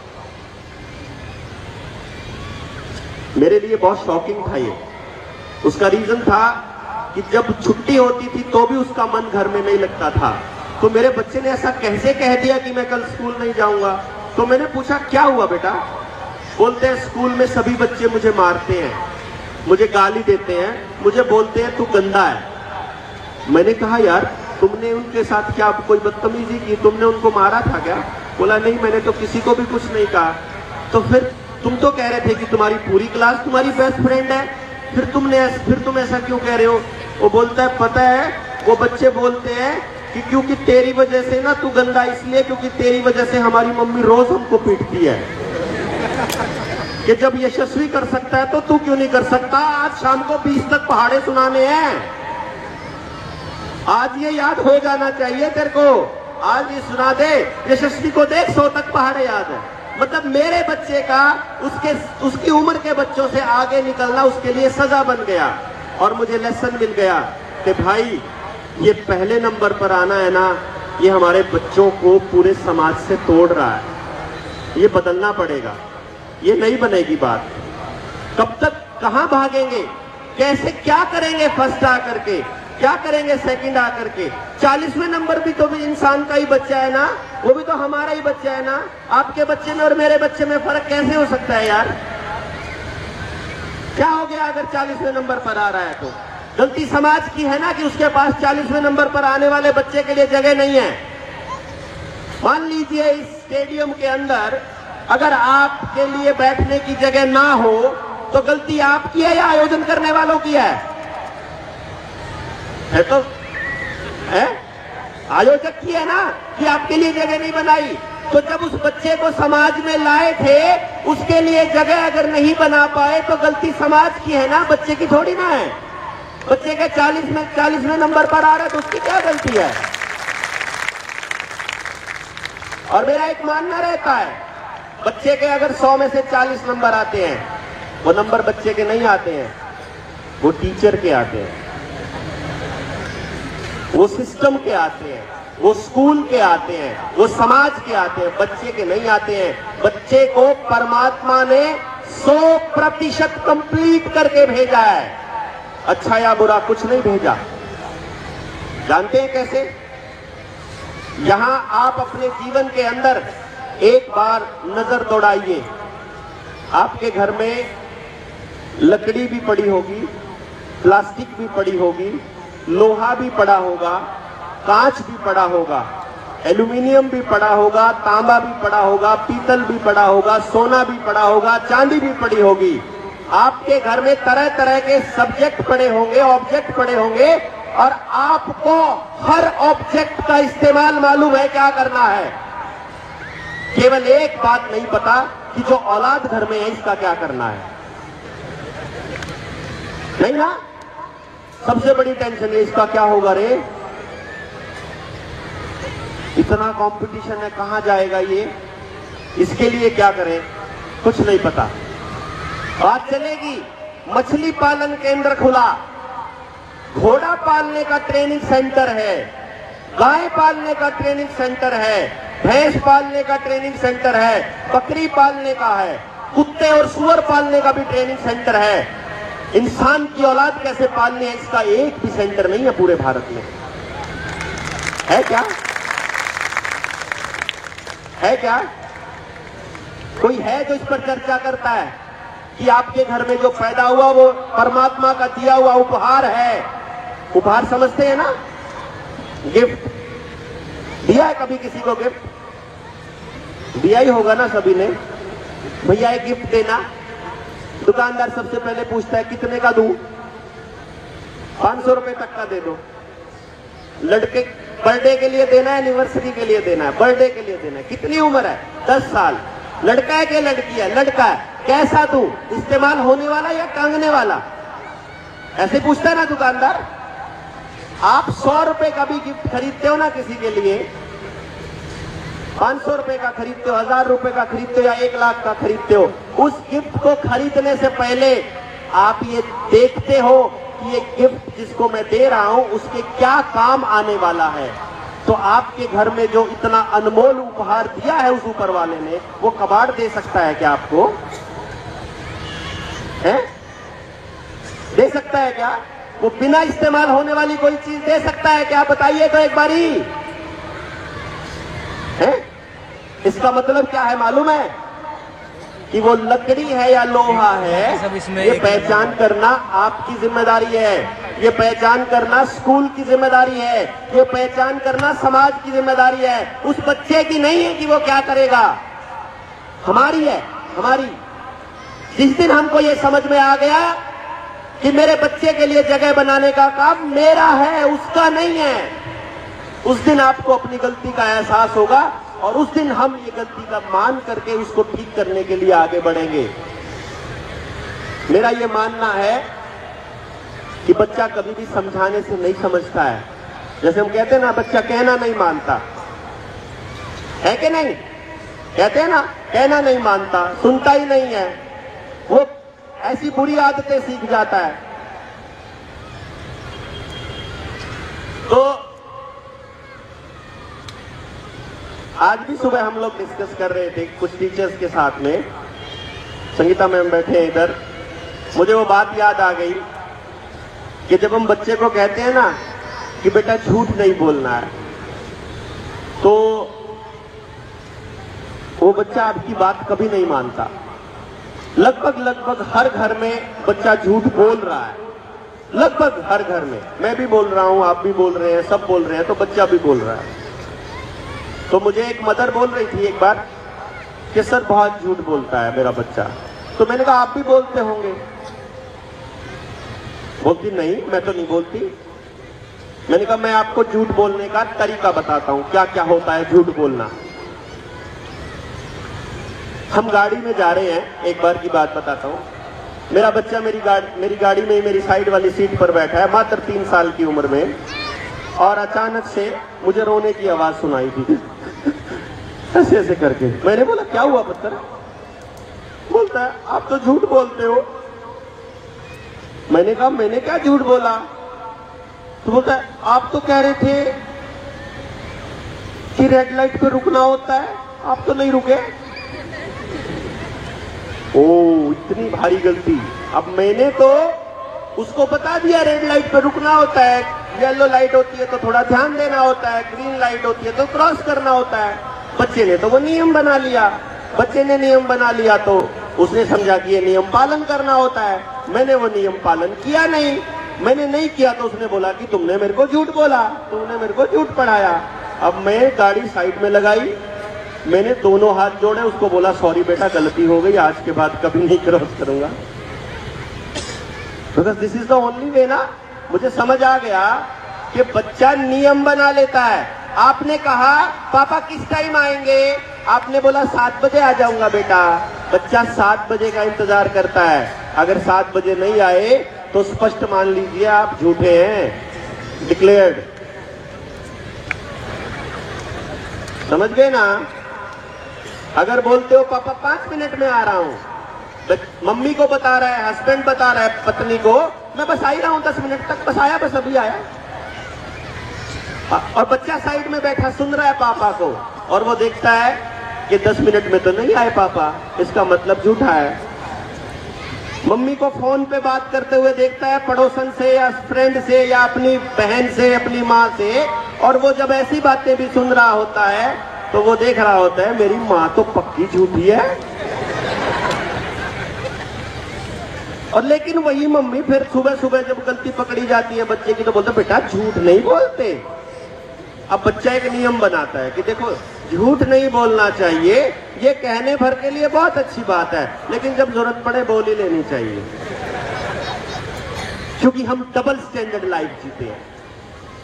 मेरे लिए बहुत शॉकिंग था ये। उसका रीजन था कि जब छुट्टी होती थी तो भी उसका मन घर में नहीं लगता था। तो मेरे बच्चे ने ऐसा कैसे कह दिया कि मैं कल स्कूल नहीं जाऊंगा? तो मैंने पूछा क्या हुआ बेटा? बोलते हैं स्कूल में सभी बच्चे मुझे मारते हैं, मुझे गाली देते हैं, मुझे बोलते हैं तू गंदा है। मैंने कहा यार तुमने उनके साथ क्या कोई बदतमीजी की? तुमने उनको मारा था क्या? बोला नहीं, मैंने तो किसी को भी कुछ नहीं कहा। तो फिर तुम तो कह रहे थे कि तुम्हारी पूरी क्लास तुम्हारी बेस्ट फ्रेंड है, फिर तुम ऐसा क्यों कह रहे हो? वो बोलता है पता है, वो बच्चे बोलते हैं कि क्योंकि तेरी वजह से ना तू गंदा इसलिए क्योंकि तेरी वजह से हमारी मम्मी रोज हमको पीटती है कि जब यशस्वी कर सकता है तो तू क्यों नहीं कर सकता? आज शाम को 20 तक पहाड़े सुनाने हैं। आज ये याद हो जाना चाहिए तेरे को। आज ये सुना दे, यशस्वी को देख 100 तक पहाड़े याद है। मतलब मेरे बच्चे का उसकी उम्र के बच्चों से आगे निकलना उसके लिए सजा बन गया। और मुझे लेसन मिल गया कि भाई ये पहले नंबर पर आना है ना, ये हमारे बच्चों को पूरे समाज से तोड़ रहा है। ये बदलना पड़ेगा, ये नहीं बनेगी बात। कब तक कहां भागेंगे? कैसे क्या करेंगे? फर्स्ट आकर के क्या करेंगे? सेकंड आकर के 40वें नंबर भी तो भी इंसान का ही बच्चा है ना, वो भी तो हमारा ही बच्चा है ना। आपके बच्चे में और मेरे बच्चे में फर्क कैसे हो सकता है यार? क्या हो गया अगर 40वें नंबर पर आ रहा है तो? गलती समाज की है ना कि उसके पास 40वें नंबर पर आने वाले बच्चे के लिए जगह नहीं है। मान लीजिए इस स्टेडियम के अंदर अगर आपके लिए बैठने की जगह ना हो तो गलती आपकी है या आयोजन करने वालों की है? तो है आयोजक की है ना कि आपके लिए जगह नहीं बनाई। तो जब उस बच्चे को समाज में लाए थे, उसके लिए जगह अगर नहीं बना पाए तो गलती समाज की है ना, बच्चे की थोड़ी ना है। बच्चे के 40वें नंबर पर आ रहा है तो उसकी क्या गलती है? और मेरा एक मानना रहता है, बच्चे के अगर 100 में से 40 नंबर आते हैं, वो नंबर बच्चे के नहीं आते हैं, वो टीचर के आते हैं, वो सिस्टम के आते हैं, वो स्कूल के आते हैं, वो समाज के आते हैं, बच्चे के नहीं आते हैं। बच्चे को परमात्मा ने 100% कंप्लीट करके भेजा है। अच्छा या बुरा कुछ नहीं भेजा। जानते हैं कैसे? यहां आप अपने जीवन के अंदर एक बार नजर दौड़ाइए, आपके घर में लकड़ी भी पड़ी होगी, प्लास्टिक भी पड़ी होगी, लोहा भी पड़ा होगा, कांच भी पड़ा होगा, एल्यूमिनियम भी पड़ा होगा, तांबा भी पड़ा होगा, पीतल भी पड़ा होगा, सोना भी पड़ा होगा, चांदी भी पड़ी होगी। आपके घर में तरह तरह के सब्जेक्ट पड़े होंगे, ऑब्जेक्ट पड़े होंगे, और आपको हर ऑब्जेक्ट का इस्तेमाल मालूम है क्या करना है। केवल एक बात नहीं पता कि जो औलाद घर में है इसका क्या करना है। नहीं ना? सबसे बड़ी टेंशन है इसका क्या होगा रे, इतना कंपटीशन है, कहां जाएगा ये, इसके लिए क्या करें, कुछ नहीं पता। बात चलेगी, मछली पालन केंद्र खुला, घोड़ा पालने का ट्रेनिंग सेंटर है, गाय पालने का ट्रेनिंग सेंटर है, भैंस पालने का ट्रेनिंग सेंटर है, बकरी पालने का है, कुत्ते और सुअर पालने का भी ट्रेनिंग सेंटर है। इंसान की औलाद कैसे पालनी है इसका एक भी सेंटर नहीं है पूरे भारत में। है क्या? है क्या? कोई है जो इस पर चर्चा करता है कि आपके घर में जो पैदा हुआ वो परमात्मा का दिया हुआ उपहार है? उपहार समझते हैं ना, गिफ्ट। दिया है कभी किसी को गिफ्ट? दिया ही होगा ना सभी ने। भैया एक गिफ्ट देना, दुकानदार सबसे पहले पूछता है कितने का दूं? 500 रुपए तक का दे दो। लड़के बर्थडे के लिए देना है, एनिवर्सरी के लिए देना है, बर्थडे के लिए देना है। कितनी उम्र है? 10 साल। लड़का है कि लड़की है? लड़का है। कैसा दूं? इस्तेमाल होने वाला या टांगने वाला? ऐसे पूछता है ना दुकानदार। आप 100 रुपए का भी गिफ्ट खरीदते हो ना किसी के लिए, 500 रुपए का खरीदते हो, 1000 रुपए का खरीदते हो या 1 लाख का खरीदते हो, उस गिफ्ट को खरीदने से पहले आप ये देखते हो कि ये गिफ्ट जिसको मैं दे रहा हूं उसके क्या काम आने वाला है। तो आपके घर में जो इतना अनमोल उपहार दिया है उस ऊपर वाले ने, वो कबाड़ दे सकता है क्या आपको? है? दे सकता है क्या? वो बिना इस्तेमाल होने वाली कोई चीज दे सकता है क्या? बताइए तो एक बारी। है? इसका मतलब क्या है मालूम है? कि वो लकड़ी है या लोहा है, ये पहचान करना आपकी जिम्मेदारी है। ये पहचान करना स्कूल की जिम्मेदारी है। ये पहचान करना समाज की जिम्मेदारी है। उस बच्चे की नहीं है कि वो क्या करेगा, हमारी है, हमारी। जिस दिन हमको ये समझ में आ गया कि मेरे बच्चे के लिए जगह बनाने का काम मेरा है, उसका नहीं है, उस दिन आपको अपनी गलती का एहसास होगा और उस दिन हम ये गलती का मान करके उसको ठीक करने के लिए आगे बढ़ेंगे। मेरा ये मानना है कि बच्चा कभी भी समझाने से नहीं समझता है। जैसे हम कहते हैं ना, बच्चा कहना नहीं मानता है कि नहीं? कहते हैं ना, कहना नहीं मानता, सुनता ही नहीं है, वो ऐसी बुरी आदतें सीख जाता है। तो आज भी सुबह हम लोग डिस्कस कर रहे थे कुछ टीचर्स के साथ में, संगीता मैम बैठे हैं इधर, मुझे वो बात याद आ गई कि जब हम बच्चे को कहते हैं ना कि बेटा झूठ नहीं बोलना है, तो वो बच्चा आपकी बात कभी नहीं मानता। लगभग हर घर में बच्चा झूठ बोल रहा है, लगभग हर घर में। मैं भी बोल रहा हूं, आप भी बोल रहे हैं, सब बोल रहे हैं, तो बच्चा भी बोल रहा है। तो मुझे एक मदर बोल रही थी एक बार कि सर बहुत झूठ बोलता है मेरा बच्चा। तो मैंने कहा आप भी बोलते होंगे? बोलती नहीं, मैं तो नहीं बोलती। मैंने कहा मैं आपको झूठ बोलने का तरीका बताता हूं, क्या क्या होता है झूठ बोलना। हम गाड़ी में जा रहे हैं, एक बार की बात बताता हूं। मेरा बच्चा मेरी गाड़ी में ही मेरी साइड वाली सीट पर बैठा है, मात्र 3 साल की उम्र में, और अचानक से मुझे रोने की आवाज सुनाई दी ऐसे ऐसे करके। मैंने बोला क्या हुआ पुत्र? बोलता है आप तो झूठ बोलते हो। मैंने कहा मैंने क्या झूठ बोला? तो बोलता है आप तो कह रहे थे कि रेड लाइट पे रुकना होता है, आप तो नहीं रुके। ओ इतनी भारी गलती। अब मैंने तो उसको बता दिया रेड लाइट पे रुकना होता है, येलो लाइट होती है तो थोड़ा ध्यान देना होता है, ग्रीन लाइट होती है तो क्रॉस करना होता है। बच्चे ने तो वो नियम बना लिया। बच्चे ने नियम बना लिया तो उसने समझा कि ये नियम पालन करना होता है। मैंने वो नियम पालन किया नहीं, मैंने नहीं किया तो उसने बोला कि तुमने मेरे को झूठ बोला, तुमने मेरे को झूठ पढ़ाया। अब मैं गाड़ी साइड में लगाई, मैंने दोनों हाथ जोड़े, उसको बोला सॉरी बेटा गलती हो गई, आज के बाद कभी नहीं क्रॉस करूंगा। Because this is the only way ना। मुझे समझ आ गया कि बच्चा नियम बना लेता है। आपने कहा पापा किस टाइम आएंगे, आपने बोला 7 बजे आ जाऊंगा बेटा। बच्चा 7 बजे का इंतजार करता है। अगर 7 बजे नहीं आए तो स्पष्ट मान लीजिए आप झूठे हैं, डिक्लेयर्ड। समझ गए ना। अगर बोलते हो पापा 5 मिनट में आ रहा हूं, मम्मी को बता रहा है, हस्बैंड बता रहा है पत्नी को, मैं बस आ ही रहा हूं 10 मिनट तक, बस आया, बस अभी आया। और बच्चा साइड में बैठा सुन रहा है पापा को, और वो देखता है कि 10 मिनट में तो नहीं आए पापा, इसका मतलब झूठा है। मम्मी को फोन पे बात करते हुए देखता है पड़ोसन से या फ्रेंड से या अपनी बहन से, अपनी माँ से, और वो जब ऐसी बातें भी सुन रहा होता है तो वो देख रहा होता है मेरी माँ तो पक्की झूठी है। और लेकिन वही मम्मी फिर सुबह सुबह जब गलती पकड़ी जाती है बच्चे की तो बोलते बेटा झूठ नहीं बोलते। अब बच्चा एक नियम बनाता है कि देखो झूठ नहीं बोलना चाहिए, ये कहने भर के लिए बहुत अच्छी बात है, लेकिन जब जरूरत पड़े बोल ही लेनी चाहिए, क्योंकि हम डबल स्टैंडर्ड लाइफ जीते हैं,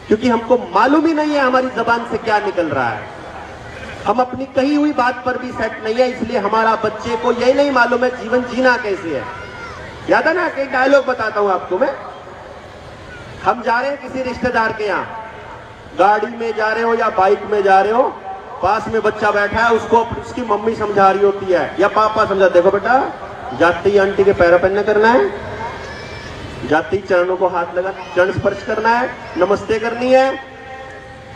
क्योंकि हमको मालूम ही नहीं है हमारी जबान से क्या निकल रहा है। हम अपनी कही हुई बात पर भी सेट नहीं है, इसलिए हमारा बच्चे को यही नहीं मालूम है जीवन जीना कैसे है। याद है ना, कई डायलॉग बताता हूं आपको मैं। हम जा रहे हैं किसी रिश्तेदार के यहाँ, गाड़ी में जा रहे हो या बाइक में जा रहे हो, पास में बच्चा बैठा है, उसको उसकी मम्मी समझा रही होती है या पापा समझा, देखो बेटा जाते ही आंटी के पैर पहनने करना है, जाते ही चरणों को हाथ लगा चरण स्पर्श करना है, नमस्ते करनी है,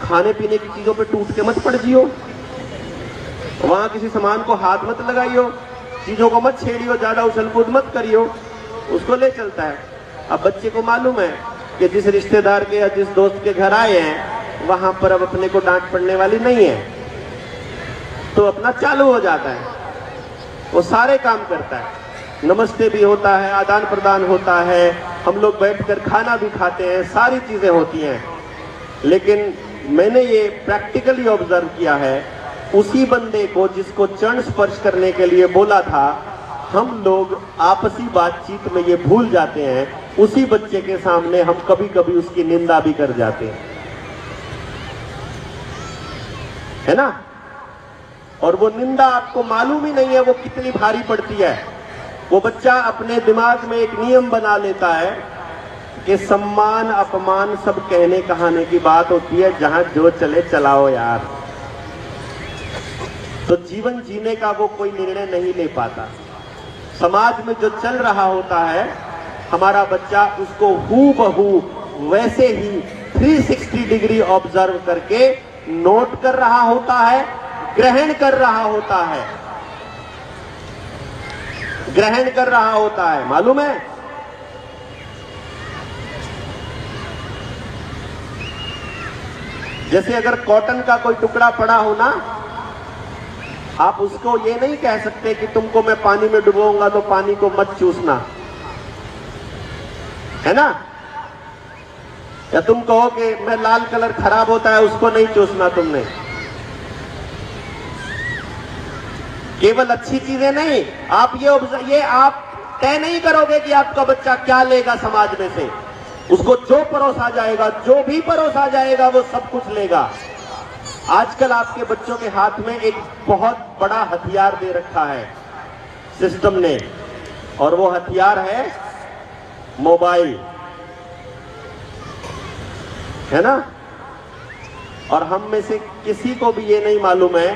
खाने पीने की चीजों पे टूट के मत पड़ जियो, वहां किसी सामान को हाथ मत लगाइयो, चीजों को मत छेड़ियो, ज्यादा उछल कूद मत करियो, उसको ले चलता है। अब बच्चे को मालूम है कि जिस रिश्तेदार के या जिस दोस्त के घर आए हैं वहां पर अब अपने को डांट पड़ने वाली नहीं है, तो अपना चालू हो जाता है, वो सारे काम करता है, नमस्ते भी होता है, आदान प्रदान होता है, हम लोग बैठकर खाना भी खाते हैं, सारी चीजें होती हैं। लेकिन मैंने ये प्रैक्टिकली ऑब्जर्व किया है, उसी बंदे को जिसको चरण स्पर्श करने के लिए बोला था, हम लोग आपसी बातचीत में ये भूल जाते हैं, उसी बच्चे के सामने हम कभी कभी उसकी निंदा भी कर जाते हैं, है ना। और वो निंदा आपको मालूम ही नहीं है वो कितनी भारी पड़ती है। वो बच्चा अपने दिमाग में एक नियम बना लेता है कि सम्मान अपमान सब कहने कहाने की बात होती है, जहां जो चले चलाओ यार। तो जीवन जीने का वो कोई निर्णय नहीं ले पाता। समाज में जो चल रहा होता है, हमारा बच्चा उसको हूबहू वैसे ही 360 डिग्री ऑब्जर्व करके नोट कर रहा होता है, ग्रहण कर रहा होता है, ग्रहण कर रहा होता है, मालूम है। जैसे अगर कॉटन का कोई टुकड़ा पड़ा हो ना, आप उसको ये नहीं कह सकते कि तुमको मैं पानी में डुबोऊंगा तो पानी को मत चूसना, है ना। या तुम कहो कि मैं लाल कलर खराब होता है उसको नहीं चूसना तुमने। केवल अच्छी चीजें नहीं, आप ये आप तय नहीं करोगे कि आपका बच्चा क्या लेगा समाज में से। उसको जो परोसा जाएगा, जो भी परोसा जाएगा वो सब कुछ लेगा। आजकल आपके बच्चों के हाथ में एक बहुत बड़ा हथियार दे रखा है सिस्टम ने, और वो हथियार है मोबाइल, है ना। और हम में से किसी को भी ये नहीं मालूम है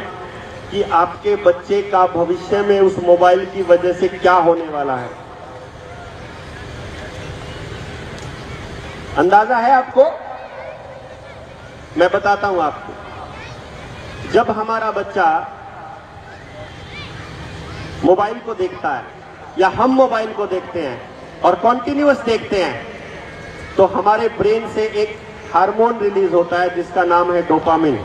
कि आपके बच्चे का भविष्य में उस मोबाइल की वजह से क्या होने वाला है। अंदाजा है आपको? मैं बताता हूं आपको। जब हमारा बच्चा मोबाइल को देखता है या हम मोबाइल को देखते हैं और कॉन्टिन्यूअस देखते हैं तो हमारे ब्रेन से एक हार्मोन रिलीज होता है जिसका नाम है डोपामिन।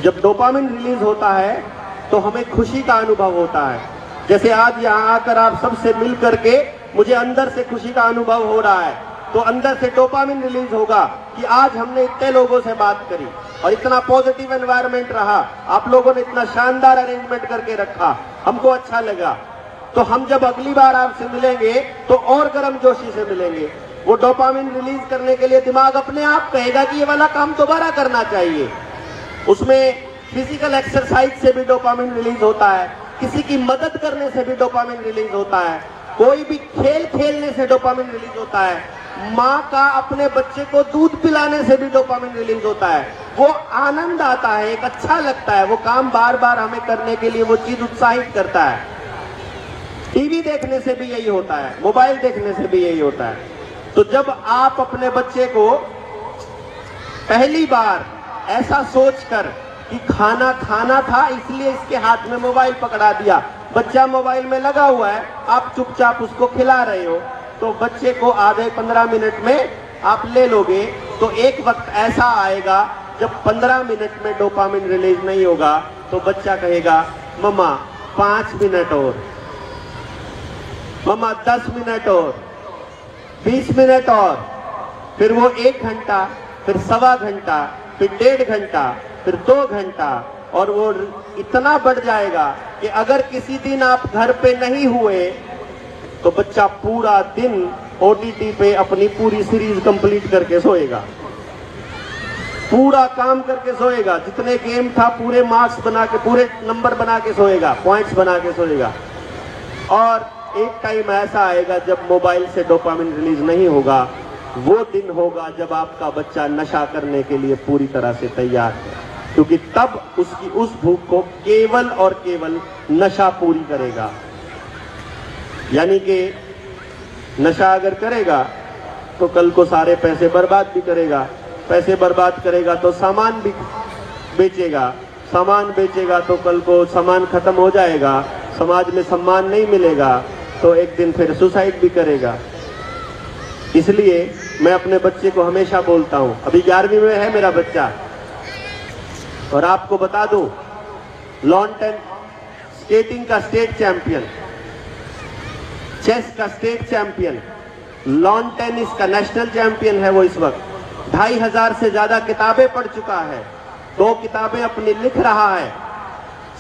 जब डोपामिन रिलीज होता है तो हमें खुशी का अनुभव होता है। जैसे आज यहाँ आकर आप सबसे मिल करके मुझे अंदर से खुशी का अनुभव हो रहा है, तो अंदर से डोपामिन रिलीज होगा कि आज हमने इतने लोगों से बात करी और इतना पॉजिटिव एनवायरनमेंट रहा, आप लोगों ने इतना शानदार अरेंजमेंट करके रखा, हमको अच्छा लगा। तो हम जब अगली बार आपसे मिलेंगे तो और गर्मजोशी से मिलेंगे। वो डोपामिन रिलीज करने के लिए दिमाग अपने आप कहेगा कि ये वाला काम दोबारा करना चाहिए। उसमें फिजिकल एक्सरसाइज से भी डोपामिन रिलीज होता है, किसी की मदद करने से भी डोपामिन रिलीज होता है, कोई भी खेल खेलने से डोपामिन रिलीज होता है, माँ का अपने बच्चे को दूध पिलाने से भी डोपामिन रिलीज होता है। वो आनंद आता है, एक अच्छा लगता है, वो काम बार बार हमें करने के लिए वो चीज उत्साहित करता है। टीवी देखने से भी यही होता है, मोबाइल देखने से भी यही होता है। तो जब आप अपने बच्चे को पहली बार ऐसा सोचकर कि खाना खाना था इसलिए इसके हाथ में मोबाइल पकड़ा दिया, बच्चा मोबाइल में लगा हुआ है, आप चुपचाप उसको खिला रहे हो, तो बच्चे को आधे 15 मिनट में आप ले लोगे, तो एक वक्त ऐसा आएगा जब 15 मिनट में डोपामिन रिलीज नहीं होगा तो बच्चा कहेगा मम्मा 5 मिनट और, मम्मा 10 मिनट और, 20 मिनट और, फिर वो 1 घंटा, फिर 1.25 घंटा, फिर 1.5 घंटा, फिर 2 घंटा, और वो इतना बढ़ जाएगा कि अगर किसी दिन आप घर पे नहीं हुए तो बच्चा पूरा दिन OTT पे अपनी पूरी सीरीज कंप्लीट करके सोएगा, पूरा काम करके सोएगा, जितने गेम था पूरे मार्क्स बना के, पूरे नंबर बना के सोएगा, पॉइंट्स बना के सोएगा। और एक टाइम ऐसा आएगा जब मोबाइल से डोपामिन रिलीज नहीं होगा, वो दिन होगा जब आपका बच्चा नशा करने के लिए पूरी तरह से तैयार है, क्योंकि तब उसकी उस भूख को केवल और केवल नशा पूरी करेगा। यानी कि नशा अगर करेगा तो कल को सारे पैसे बर्बाद भी करेगा, पैसे बर्बाद करेगा तो सामान भी बेचेगा, सामान बेचेगा तो कल को सामान खत्म हो जाएगा, समाज में सम्मान नहीं मिलेगा, तो एक दिन फिर सुसाइड भी करेगा। इसलिए मैं अपने बच्चे को हमेशा बोलता हूं, अभी 11वीं में है मेरा बच्चा, और आपको बता दूं लॉन टेनिस स्केटिंग का स्टेट चैंपियन, चेस का स्टेट चैंपियन, लॉन टेनिस का नेशनल चैंपियन है वो इस वक्त। 2500 से ज्यादा किताबें पढ़ चुका है, 2 किताबें अपनी लिख रहा है,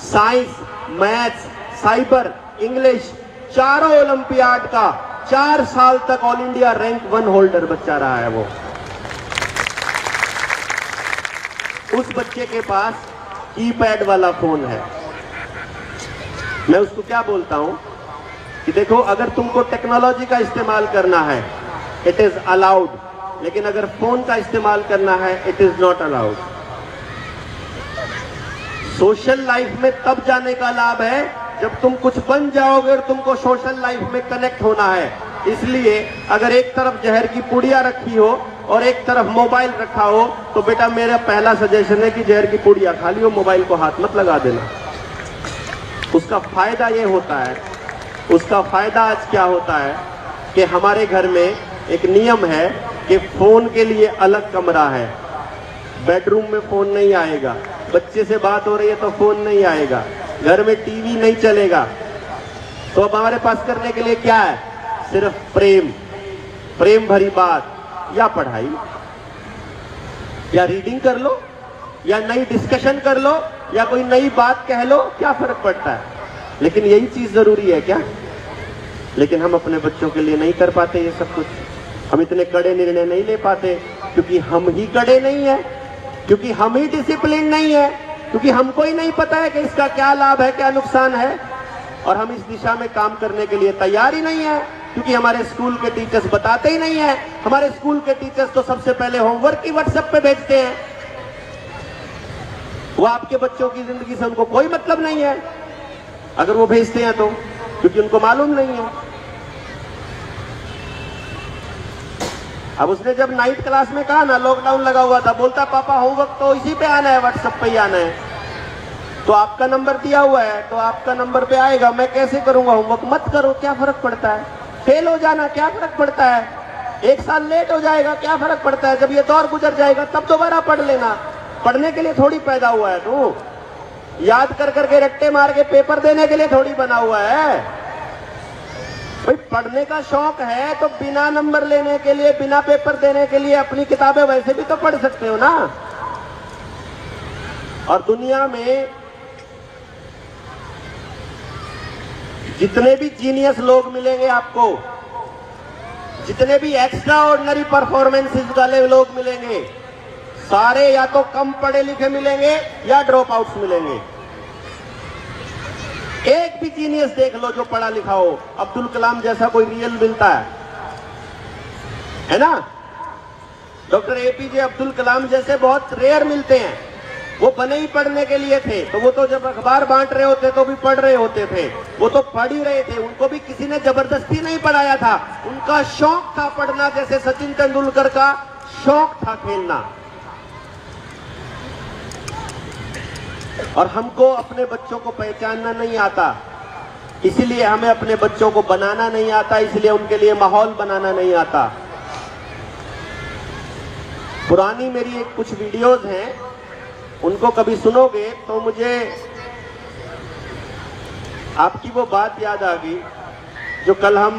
साइंस, मैथ्स, साइबर, इंग्लिश, चारों ओलंपियाड का 4 साल तक ऑल इंडिया रैंक 1 होल्डर बच्चा रहा है वो। उस बच्चे के पास कीपैड वाला फोन है। मैं उसको क्या बोलता हूं कि देखो, अगर तुमको टेक्नोलॉजी का इस्तेमाल करना है इट इज अलाउड, लेकिन अगर फोन का इस्तेमाल करना है it is not allowed. Social life में तब जाने का लाभ है जब तुम कुछ बन जाओगे और तुमको सोशल लाइफ में कनेक्ट होना है। इसलिए अगर एक तरफ जहर की पुड़िया रखी हो और एक तरफ मोबाइल रखा हो तो बेटा मेरा पहला सजेशन है कि जहर की पुड़िया खा लियो, मोबाइल को हाथ मत लगा देना। उसका फायदा ये होता है, उसका फायदा आज क्या होता है कि हमारे घर में एक नियम है कि फोन के लिए अलग कमरा है, बेडरूम में फोन नहीं आएगा, बच्चे से बात हो रही है तो फोन नहीं आएगा, घर में टीवी नहीं चलेगा। तो अब हमारे पास करने के लिए क्या है? सिर्फ प्रेम, प्रेम भरी बात, या पढ़ाई, या रीडिंग कर लो, या नई डिस्कशन कर लो, या कोई नई बात कह लो, क्या फर्क पड़ता है? लेकिन यही चीज जरूरी है क्या? लेकिन हम अपने बच्चों के लिए नहीं कर पाते ये सब कुछ। हम इतने कड़े निर्णय नहीं ले पाते क्योंकि हम ही कड़े नहीं है, क्योंकि हम ही डिसिप्लिन नहीं है, क्योंकि हमको ही नहीं पता है कि इसका क्या लाभ है, क्या नुकसान है, और हम इस दिशा में काम करने के लिए तैयार ही नहीं है, क्योंकि हमारे स्कूल के टीचर्स बताते ही नहीं है। हमारे स्कूल के टीचर्स तो सबसे पहले होमवर्क ही व्हाट्सएप पे भेजते हैं। वो आपके बच्चों की जिंदगी से उनको कोई मतलब नहीं है अगर वो भेजते हैं तो, क्योंकि उनको मालूम नहीं है। अब उसने जब 9th क्लास में कहा ना, लॉकडाउन लगा हुआ था, बोलता पापा होमवर्क तो इसी पे आना है, व्हाट्सएप पे ही आना है। तो आपका नंबर दिया हुआ है तो आपका नंबर पे आएगा, मैं कैसे करूंगा होमवर्क? मत करो, क्या फर्क पड़ता है? फेल हो जाना क्या फर्क पड़ता है, 1 साल लेट हो जाएगा क्या फर्क पड़ता है, जब ये दौर गुजर जाएगा तब दोबारा पढ़ लेना। पढ़ने के लिए थोड़ी पैदा हुआ है तू, याद कर करके रट्टे मार के पेपर देने के लिए थोड़ी बना हुआ है। भाई पढ़ने का शौक है तो बिना नंबर लेने के लिए, बिना पेपर देने के लिए अपनी किताबें वैसे भी तो पढ़ सकते हो ना। और दुनिया में जितने भी जीनियस लोग मिलेंगे आपको, जितने भी एक्स्ट्रा ऑर्डिनरी परफॉर्मेंसेस वाले लोग मिलेंगे, सारे या तो कम पढ़े लिखे मिलेंगे या ड्रॉप आउट्स मिलेंगे। एक भी जीनियस देख लो जो पढ़ा लिखा हो, अब्दुल कलाम जैसा कोई रियल मिलता है ना। डॉक्टर एपीजे अब्दुल कलाम जैसे बहुत रेयर मिलते हैं। वो बने ही पढ़ने के लिए थे, तो वो तो जब अखबार बांट रहे होते तो भी पढ़ रहे होते थे, वो तो पढ़ ही रहे थे। उनको भी किसी ने जबरदस्ती नहीं पढ़ाया था, उनका शौक था पढ़ना, जैसे सचिन तेंदुलकर का शौक था खेलना। और हमको अपने बच्चों को पहचानना नहीं आता, इसीलिए हमें अपने बच्चों को बनाना नहीं आता, इसलिए उनके लिए माहौल बनाना नहीं आता। पुरानी मेरी एक कुछ वीडियोस हैं, उनको कभी सुनोगे तो मुझे आपकी वो बात याद आ गई जो कल हम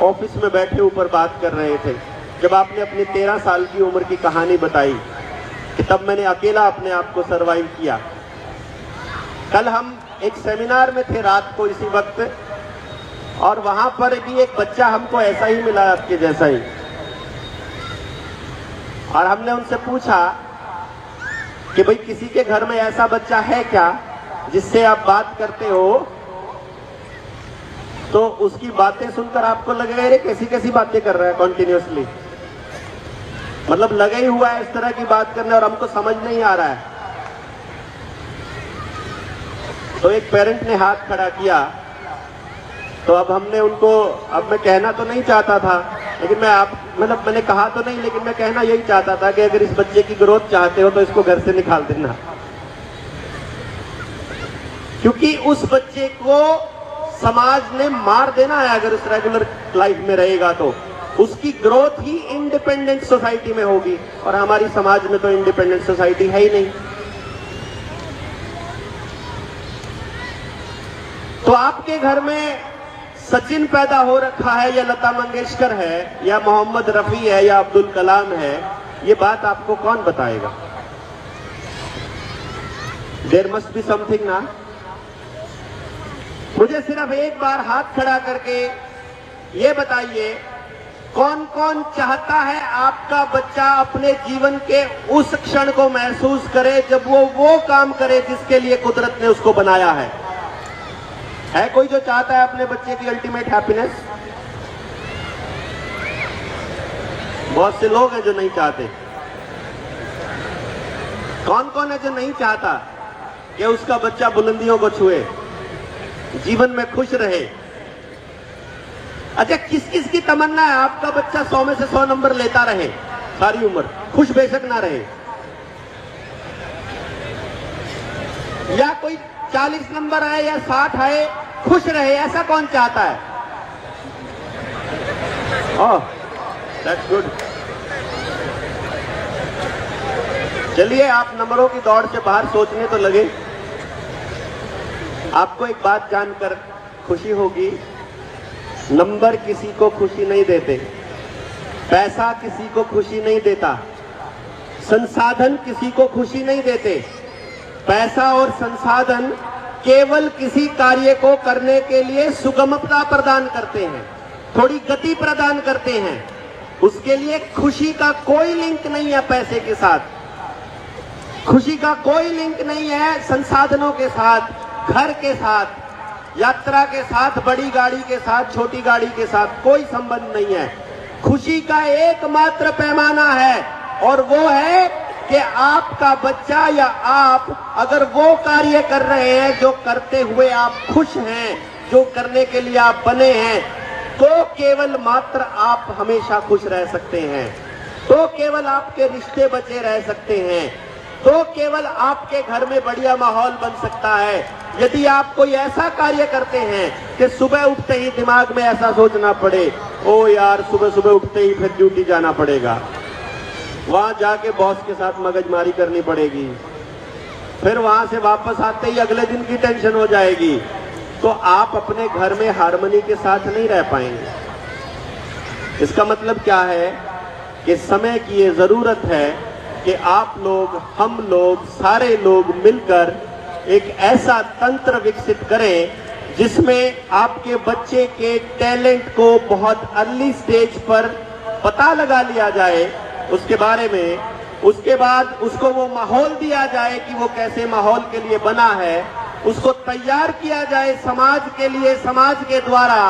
ऑफिस में बैठे ऊपर बात कर रहे थे, जब आपने अपनी 13 साल की उम्र की कहानी बताई कि तब मैंने अकेला अपने आप को सरवाइव किया। कल हम एक सेमिनार में थे रात को इसी वक्त, और वहां पर भी एक बच्चा हमको ऐसा ही मिला, आपके जैसा ही। और हमने उनसे पूछा कि भाई किसी के घर में ऐसा बच्चा है क्या जिससे आप बात करते हो तो उसकी बातें सुनकर आपको लगेगा अरे कैसी कैसी बातें कर रहा है कॉन्टिन्यूसली, मतलब लगा ही हुआ है इस तरह की बात करने और हमको समझ नहीं आ रहा है। तो एक पेरेंट ने हाथ खड़ा किया, तो अब हमने उनको, अब मैं कहना तो नहीं चाहता था लेकिन मैंने कहा तो नहीं, लेकिन मैं कहना यही चाहता था कि अगर इस बच्चे की ग्रोथ चाहते हो तो इसको घर से निकाल देना, क्योंकि उस बच्चे को समाज ने मार देना है अगर उस रेगुलर लाइफ में रहेगा तो। उसकी ग्रोथ ही इंडिपेंडेंट सोसाइटी में होगी, और हमारी समाज में तो इंडिपेंडेंट सोसाइटी है ही नहीं। तो आपके घर में सचिन पैदा हो रखा है या लता मंगेशकर है या मोहम्मद रफी है या अब्दुल कलाम है, ये बात आपको कौन बताएगा? देयर मस्ट बी समथिंग ना। मुझे सिर्फ एक बार हाथ खड़ा करके ये बताइए, कौन कौन चाहता है आपका बच्चा अपने जीवन के उस क्षण को महसूस करे जब वो काम करे जिसके लिए कुदरत ने उसको बनाया है? कोई जो चाहता है अपने बच्चे की अल्टीमेट हैप्पीनेस? बहुत से लोग हैं जो नहीं चाहते। कौन कौन है जो नहीं चाहता कि उसका बच्चा बुलंदियों को छुए, जीवन में खुश रहे? अच्छा, किस किस की तमन्ना है आपका बच्चा 100 में से 100 नंबर लेता रहे सारी उम्र, खुश बेशक ना रहे? या कोई 40 नंबर आए या 60 आए, खुश रहे, ऐसा कौन चाहता है? ओह, दैट्स गुड। चलिए, आप नंबरों की दौड़ से बाहर सोचने तो लगे। आपको एक बात जानकर खुशी होगी, नंबर किसी को खुशी नहीं देते, पैसा किसी को खुशी नहीं देता, संसाधन किसी को खुशी नहीं देते। पैसा और संसाधन केवल किसी कार्य को करने के लिए सुगमता प्रदान करते हैं, थोड़ी गति प्रदान करते हैं। उसके लिए खुशी का कोई लिंक नहीं है पैसे के साथ, खुशी का कोई लिंक नहीं है संसाधनों के साथ, घर के साथ, यात्रा के साथ, बड़ी गाड़ी के साथ, छोटी गाड़ी के साथ कोई संबंध नहीं है। खुशी का एकमात्र पैमाना है और वो है कि आपका बच्चा या आप अगर वो कार्य कर रहे हैं जो करते हुए आप खुश हैं, जो करने के लिए आप बने हैं, तो केवल मात्र आप हमेशा खुश रह सकते हैं, तो केवल आपके रिश्ते बचे रह सकते हैं, तो केवल आपके घर में बढ़िया माहौल बन सकता है, यदि आप कोई ऐसा कार्य करते हैं कि सुबह उठते ही दिमाग में ऐसा सोचना पड़े, ओ यार सुबह सुबह उठते ही फिर ड्यूटी जाना पड़ेगा, वहां जाके बॉस के साथ मगजमारी करनी पड़ेगी, फिर वहां से वापस आते ही अगले दिन की टेंशन हो जाएगी, तो आप अपने घर में हार्मनी के साथ नहीं रह पाएंगे। इसका मतलब क्या है कि समय की ये जरूरत है कि आप लोग, हम लोग, सारे लोग मिलकर एक ऐसा तंत्र विकसित करें जिसमें आपके बच्चे के टैलेंट को बहुत अर्ली स्टेज पर पता लगा लिया जाए उसके बारे में, उसके बाद उसको वो माहौल दिया जाए कि वो कैसे माहौल के लिए बना है, उसको तैयार किया जाए समाज के लिए, समाज के द्वारा,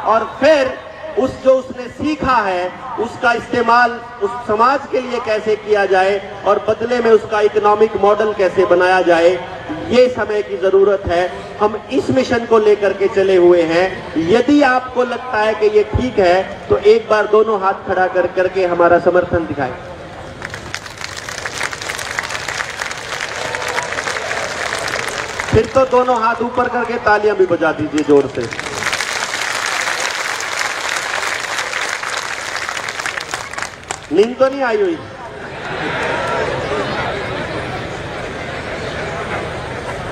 और फिर उस जो उसने सीखा है उसका इस्तेमाल उस समाज के लिए कैसे किया जाए और बदले में उसका इकोनॉमिक मॉडल कैसे बनाया जाए, ये समय की जरूरत है। हम इस मिशन को लेकर के चले हुए हैं। यदि आपको लगता है कि ये ठीक है तो एक बार दोनों हाथ खड़ा कर करके हमारा समर्थन दिखाएं। फिर तो दोनों हाथ ऊपर करके तालियां भी बजा दीजिए जोर से। नींद तो नहीं आई हुई?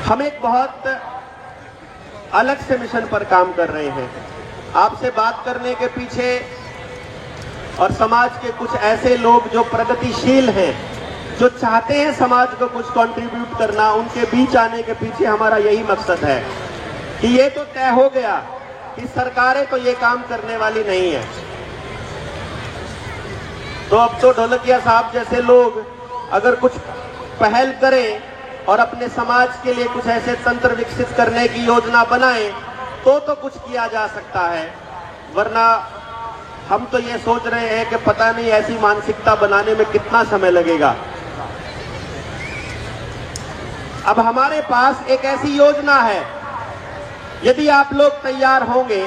हम एक बहुत अलग से मिशन पर काम कर रहे हैं। आपसे बात करने के पीछे और समाज के कुछ ऐसे लोग जो प्रगतिशील हैं, जो चाहते हैं समाज को कुछ कंट्रीब्यूट करना, उनके बीच आने के पीछे हमारा यही मकसद है कि ये तो तय हो गया कि सरकारें तो ये काम करने वाली नहीं है, तो अब तो ढोलकिया साहब जैसे लोग अगर कुछ पहल करें और अपने समाज के लिए कुछ ऐसे तंत्र विकसित करने की योजना बनाएं तो कुछ किया जा सकता है। वरना हम तो ये सोच रहे हैं कि पता नहीं ऐसी मानसिकता बनाने में कितना समय लगेगा। अब हमारे पास एक ऐसी योजना है, यदि आप लोग तैयार होंगे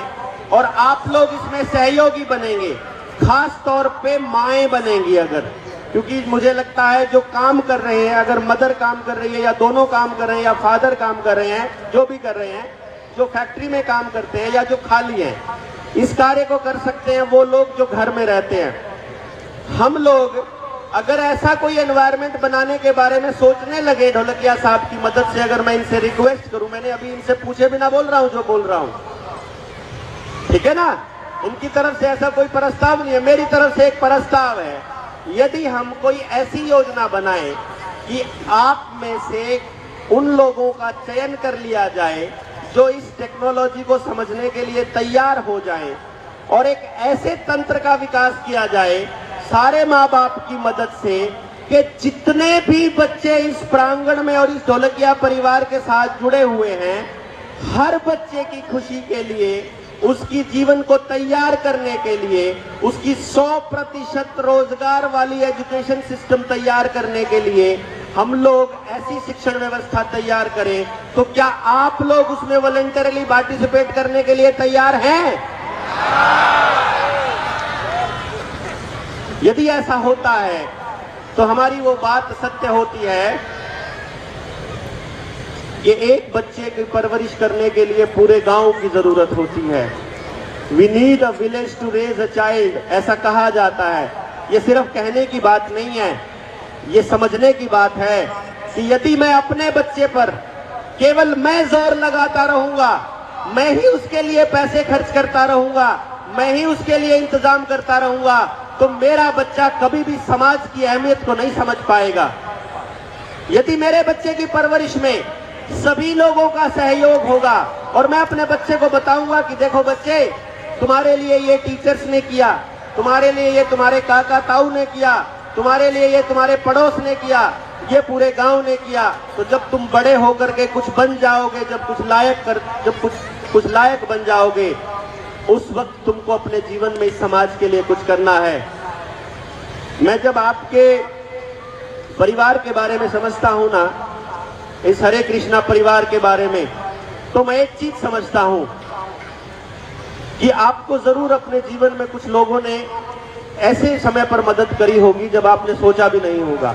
और आप लोग इसमें सहयोगी बनेंगे, खास तौर पे माएं बनेंगी अगर, क्योंकि मुझे लगता है जो काम कर रहे हैं, अगर मदर काम कर रही है या दोनों काम कर रहे हैं या फादर काम कर रहे हैं, जो भी कर रहे हैं, जो फैक्ट्री में काम करते हैं या जो खाली हैं, इस कार्य को कर सकते हैं वो लोग जो घर में रहते हैं। हम लोग अगर ऐसा कोई एनवायरनमेंट बनाने के बारे में सोचने लगे, ढोलकिया साहब की मदद से अगर मैं इनसे रिक्वेस्ट करूं, मैंने अभी इनसे पूछे बिना बोल रहा हूं जो बोल रहा हूं, ठीक है ना, इनकी तरफ से ऐसा कोई प्रस्ताव नहीं है, मेरी तरफ से एक प्रस्ताव है। यदि हम कोई ऐसी योजना बनाएं कि आप में से उन लोगों का चयन कर लिया जाए जो इस टेक्नोलॉजी को समझने के लिए तैयार हो जाएं, और एक ऐसे तंत्र का विकास किया जाए सारे माँ बाप की मदद से कि जितने भी बच्चे इस प्रांगण में और इस ढोलकिया परिवार के साथ जुड़े हुए हैं, हर बच्चे की खुशी के लिए, उसकी जीवन को तैयार करने के लिए, उसकी 100% रोजगार वाली एजुकेशन सिस्टम तैयार करने के लिए हम लोग ऐसी शिक्षण व्यवस्था तैयार करें, तो क्या आप लोग उसमें वॉलंटरली पार्टिसिपेट करने के लिए तैयार हैं? यदि ऐसा होता है तो हमारी वो बात सत्य होती है कि एक बच्चे की परवरिश करने के लिए पूरे गांव की जरूरत होती है। We need a village to raise a child, ऐसा कहा जाता है। ये सिर्फ कहने की बात नहीं है, ये समझने की बात है कि यदि मैं अपने बच्चे पर केवल मैं जोर लगाता रहूंगा, मैं ही उसके लिए पैसे खर्च करता रहूंगा, मैं ही उसके लिए इंतजाम करता रहूंगा, तो मेरा बच्चा कभी भी समाज की अहमियत को नहीं समझ पाएगा। यदि मेरे बच्चे की परवरिश में सभी लोगों का सहयोग होगा और मैं अपने बच्चे को बताऊंगा कि देखो बच्चे, तुम्हारे लिए ये टीचर्स ने किया, तुम्हारे लिए ये तुम्हारे काका ताऊ ने किया, तुम्हारे लिए ये तुम्हारे पड़ोस ने किया, ये पूरे गांव ने किया, तो जब तुम बड़े होकर के कुछ बन जाओगे, जब कुछ लायक बन जाओगे, उस वक्त तुमको अपने जीवन में इस समाज के लिए कुछ करना है। मैं जब आपके परिवार के बारे में समझता हूं ना, इस हरे कृष्णा परिवार के बारे में, तो मैं एक चीज समझता हूं कि आपको जरूर अपने जीवन में कुछ लोगों ने ऐसे समय पर मदद करी होगी जब आपने सोचा भी नहीं होगा।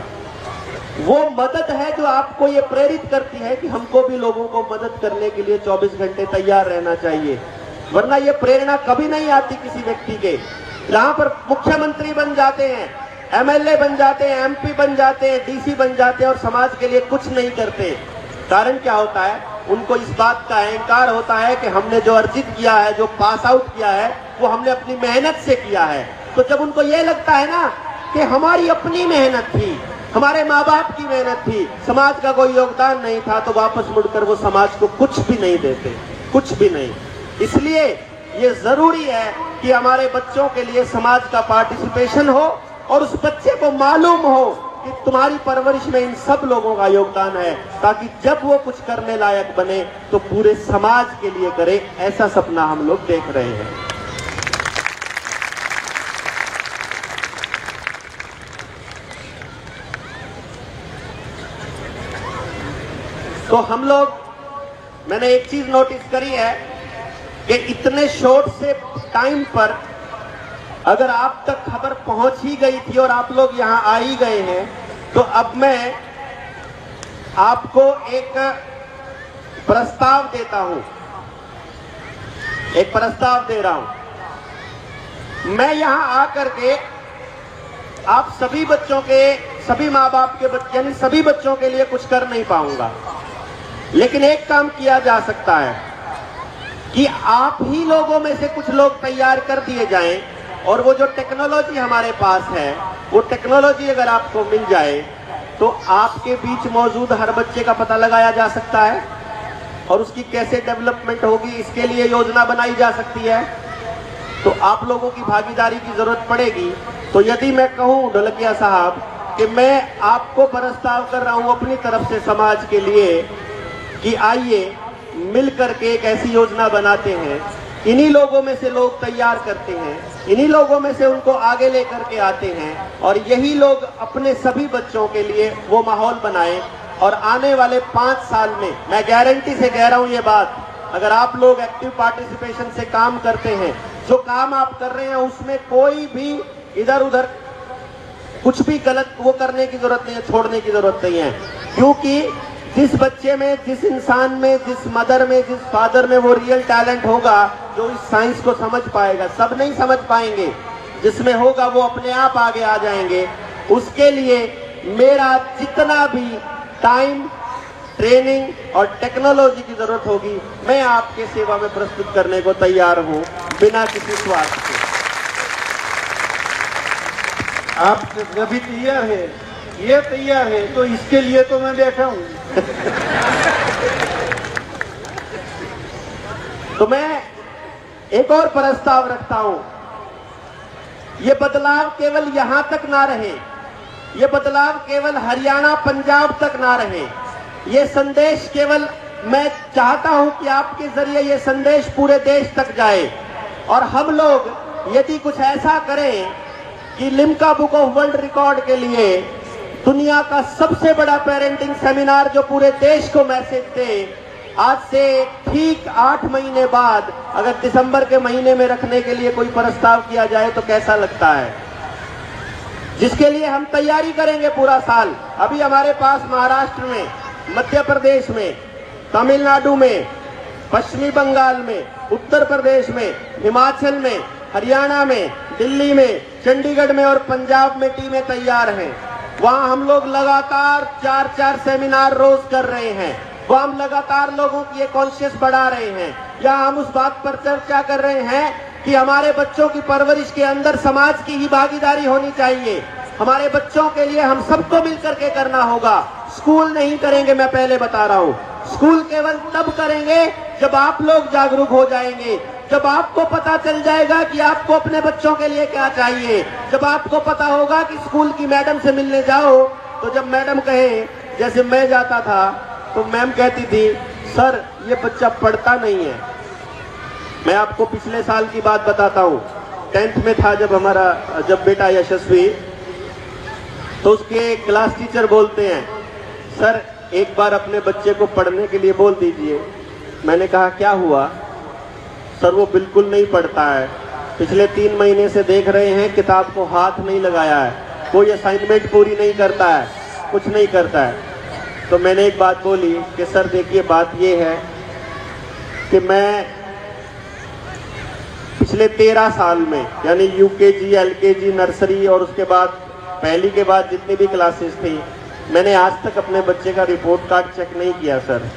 वो मदद है जो आपको ये प्रेरित करती है कि हमको भी लोगों को मदद करने के लिए 24 घंटे तैयार रहना चाहिए। वरना ये प्रेरणा कभी नहीं आती किसी व्यक्ति के। जहां पर मुख्यमंत्री बन जाते हैं, एमएलए बन जाते हैं, एमपी बन जाते हैं, डीसी बन जाते हैं और समाज के लिए कुछ नहीं करते, कारण क्या होता है? उनको इस बात का अहंकार होता है कि हमने जो अर्जित किया है, जो पास आउट किया है, वो हमने अपनी मेहनत से किया है। तो जब उनको ये लगता है ना कि हमारी अपनी मेहनत थी, हमारे माँ बाप की मेहनत थी, समाज का कोई योगदान नहीं था, तो वापस मुड़कर वो समाज को कुछ भी नहीं देते, कुछ भी नहीं। इसलिए ये जरूरी है कि हमारे बच्चों के लिए समाज का पार्टिसिपेशन हो और उस बच्चे को मालूम हो कि तुम्हारी परवरिश में इन सब लोगों का योगदान है, ताकि जब वो कुछ करने लायक बने तो पूरे समाज के लिए करे। ऐसा सपना हम लोग देख रहे हैं। तो हम लोग, मैंने एक चीज नोटिस करी है कि इतने शॉर्ट से टाइम पर अगर आप तक खबर पहुंच ही गई थी और आप लोग यहां आ ही गए हैं, तो अब मैं आपको एक प्रस्ताव देता हूं, एक प्रस्ताव दे रहा हूं। मैं यहां आकर के आप सभी बच्चों के, सभी माँ बाप के बच्चे, यानी सभी बच्चों के लिए कुछ कर नहीं पाऊंगा, लेकिन एक काम किया जा सकता है कि आप ही लोगों में से कुछ लोग तैयार कर दिए जाएं और वो जो टेक्नोलॉजी हमारे पास है, वो टेक्नोलॉजी अगर आपको मिल जाए तो आपके बीच मौजूद हर बच्चे का पता लगाया जा सकता है और उसकी कैसे डेवलपमेंट होगी, इसके लिए योजना बनाई जा सकती है। तो आप लोगों की भागीदारी की जरूरत पड़ेगी। तो यदि मैं कहूं ढोलकिया साहब कि मैं आपको प्रस्ताव कर रहा हूं अपनी तरफ से समाज के लिए कि आइए मिल करके एक ऐसी योजना बनाते हैं, इन्हीं लोगों में से लोग तैयार करते हैं, इन्हीं लोगों में से उनको आगे लेकर के आते हैं और यही लोग अपने सभी बच्चों के लिए वो माहौल बनाएं। और आने वाले 5 साल में, मैं गारंटी से कह रहा हूं ये बात, अगर आप लोग एक्टिव पार्टिसिपेशन से काम करते हैं, जो काम आप कर रहे हैं उसमें कोई भी इधर उधर कुछ भी गलत वो करने की जरूरत नहीं है, छोड़ने की जरूरत नहीं है। क्योंकि जिस बच्चे में, जिस इंसान में, जिस मदर में, जिस फादर में वो रियल टैलेंट होगा, जो इस साइंस को समझ पाएगा, सब नहीं समझ पाएंगे, जिसमें होगा वो अपने आप आगे आ जाएंगे। उसके लिए मेरा जितना भी टाइम, ट्रेनिंग और टेक्नोलॉजी की जरूरत होगी, मैं आपके सेवा में प्रस्तुत करने को तैयार हूं, बिना किसी स्वार्थ के। आप सभी तैयार है, ये तैयार है, तो इसके लिए तो मैं बैठा हूं। तो मैं एक और प्रस्ताव रखता हूं, ये बदलाव केवल यहां तक ना रहे, ये बदलाव केवल हरियाणा पंजाब तक ना रहे, ये संदेश केवल, मैं चाहता हूं कि आपके जरिए ये संदेश पूरे देश तक जाए। और हम लोग यदि कुछ ऐसा करें कि Limca book of world record के लिए दुनिया का सबसे बड़ा पेरेंटिंग सेमिनार जो पूरे देश को मैसेज दे, आज से ठीक 8 महीने बाद अगर दिसंबर के महीने में रखने के लिए कोई प्रस्ताव किया जाए तो कैसा लगता है, जिसके लिए हम तैयारी करेंगे पूरा साल। अभी हमारे पास महाराष्ट्र में, मध्य प्रदेश में, तमिलनाडु में, पश्चिमी बंगाल में, उत्तर प्रदेश में, हिमाचल में, हरियाणा में, दिल्ली में, चंडीगढ़ में और पंजाब में टीमें तैयार हैं। वहां हम लोग लगातार 4-4 सेमिनार रोज कर रहे हैं, वहां हम लगातार लोगों की ये कॉन्शियस बढ़ा रहे हैं। यहाँ हम उस बात पर चर्चा कर रहे हैं कि हमारे बच्चों की परवरिश के अंदर समाज की ही भागीदारी होनी चाहिए। हमारे बच्चों के लिए हम सबको मिलकर के करना होगा। स्कूल नहीं करेंगे, मैं पहले बता रहा हूँ, स्कूल केवल तब करेंगे जब आप लोग जागरूक हो जाएंगे, जब आपको पता चल जाएगा कि आपको अपने बच्चों के लिए क्या चाहिए, जब आपको पता होगा कि स्कूल की मैडम से मिलने जाओ तो जब मैडम कहे, जैसे मैं जाता था तो मैम कहती थी, सर ये बच्चा पढ़ता नहीं है। मैं आपको पिछले साल की बात बताता हूँ, 10th में था जब बेटा यशस्वी, तो उसके क्लास टीचर बोलते हैं, सर एक बार अपने बच्चे को पढ़ने के लिए बोल दीजिए। मैंने कहा क्या हुआ? सर वो बिल्कुल नहीं पढ़ता है, पिछले 3 महीने से देख रहे हैं, किताब को हाथ नहीं लगाया है, कोई असाइनमेंट पूरी नहीं करता है। कुछ नहीं करता है। तो मैंने एक बात बोली कि सर देखिए बात ये है कि मैं पिछले 13 साल में यानी यूकेजी, एलकेजी, नर्सरी और उसके बाद पहली के बाद जितनी भी क्लासेस थी, मैंने आज तक अपने बच्चे का रिपोर्ट कार्ड चेक नहीं किया सर।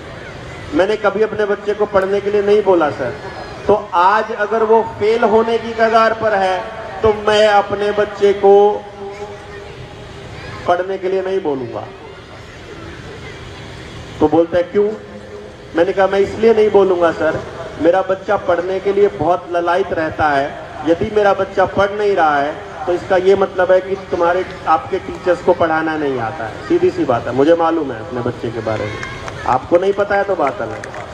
मैंने कभी अपने बच्चे को पढ़ने के लिए नहीं बोला सर। तो आज अगर वो फेल होने की कगार पर है तो मैं अपने बच्चे को पढ़ने के लिए नहीं बोलूंगा। तो बोलता है क्यों? मैंने कहा मैं इसलिए नहीं बोलूंगा सर, मेरा बच्चा पढ़ने के लिए बहुत ललायत रहता है। यदि मेरा बच्चा पढ़ नहीं रहा है तो इसका ये मतलब है कि आपके टीचर्स को पढ़ाना नहीं आता है। सीधी सी बात है, मुझे मालूम है अपने बच्चे के बारे में, आपको नहीं पता है तो बात अलग है।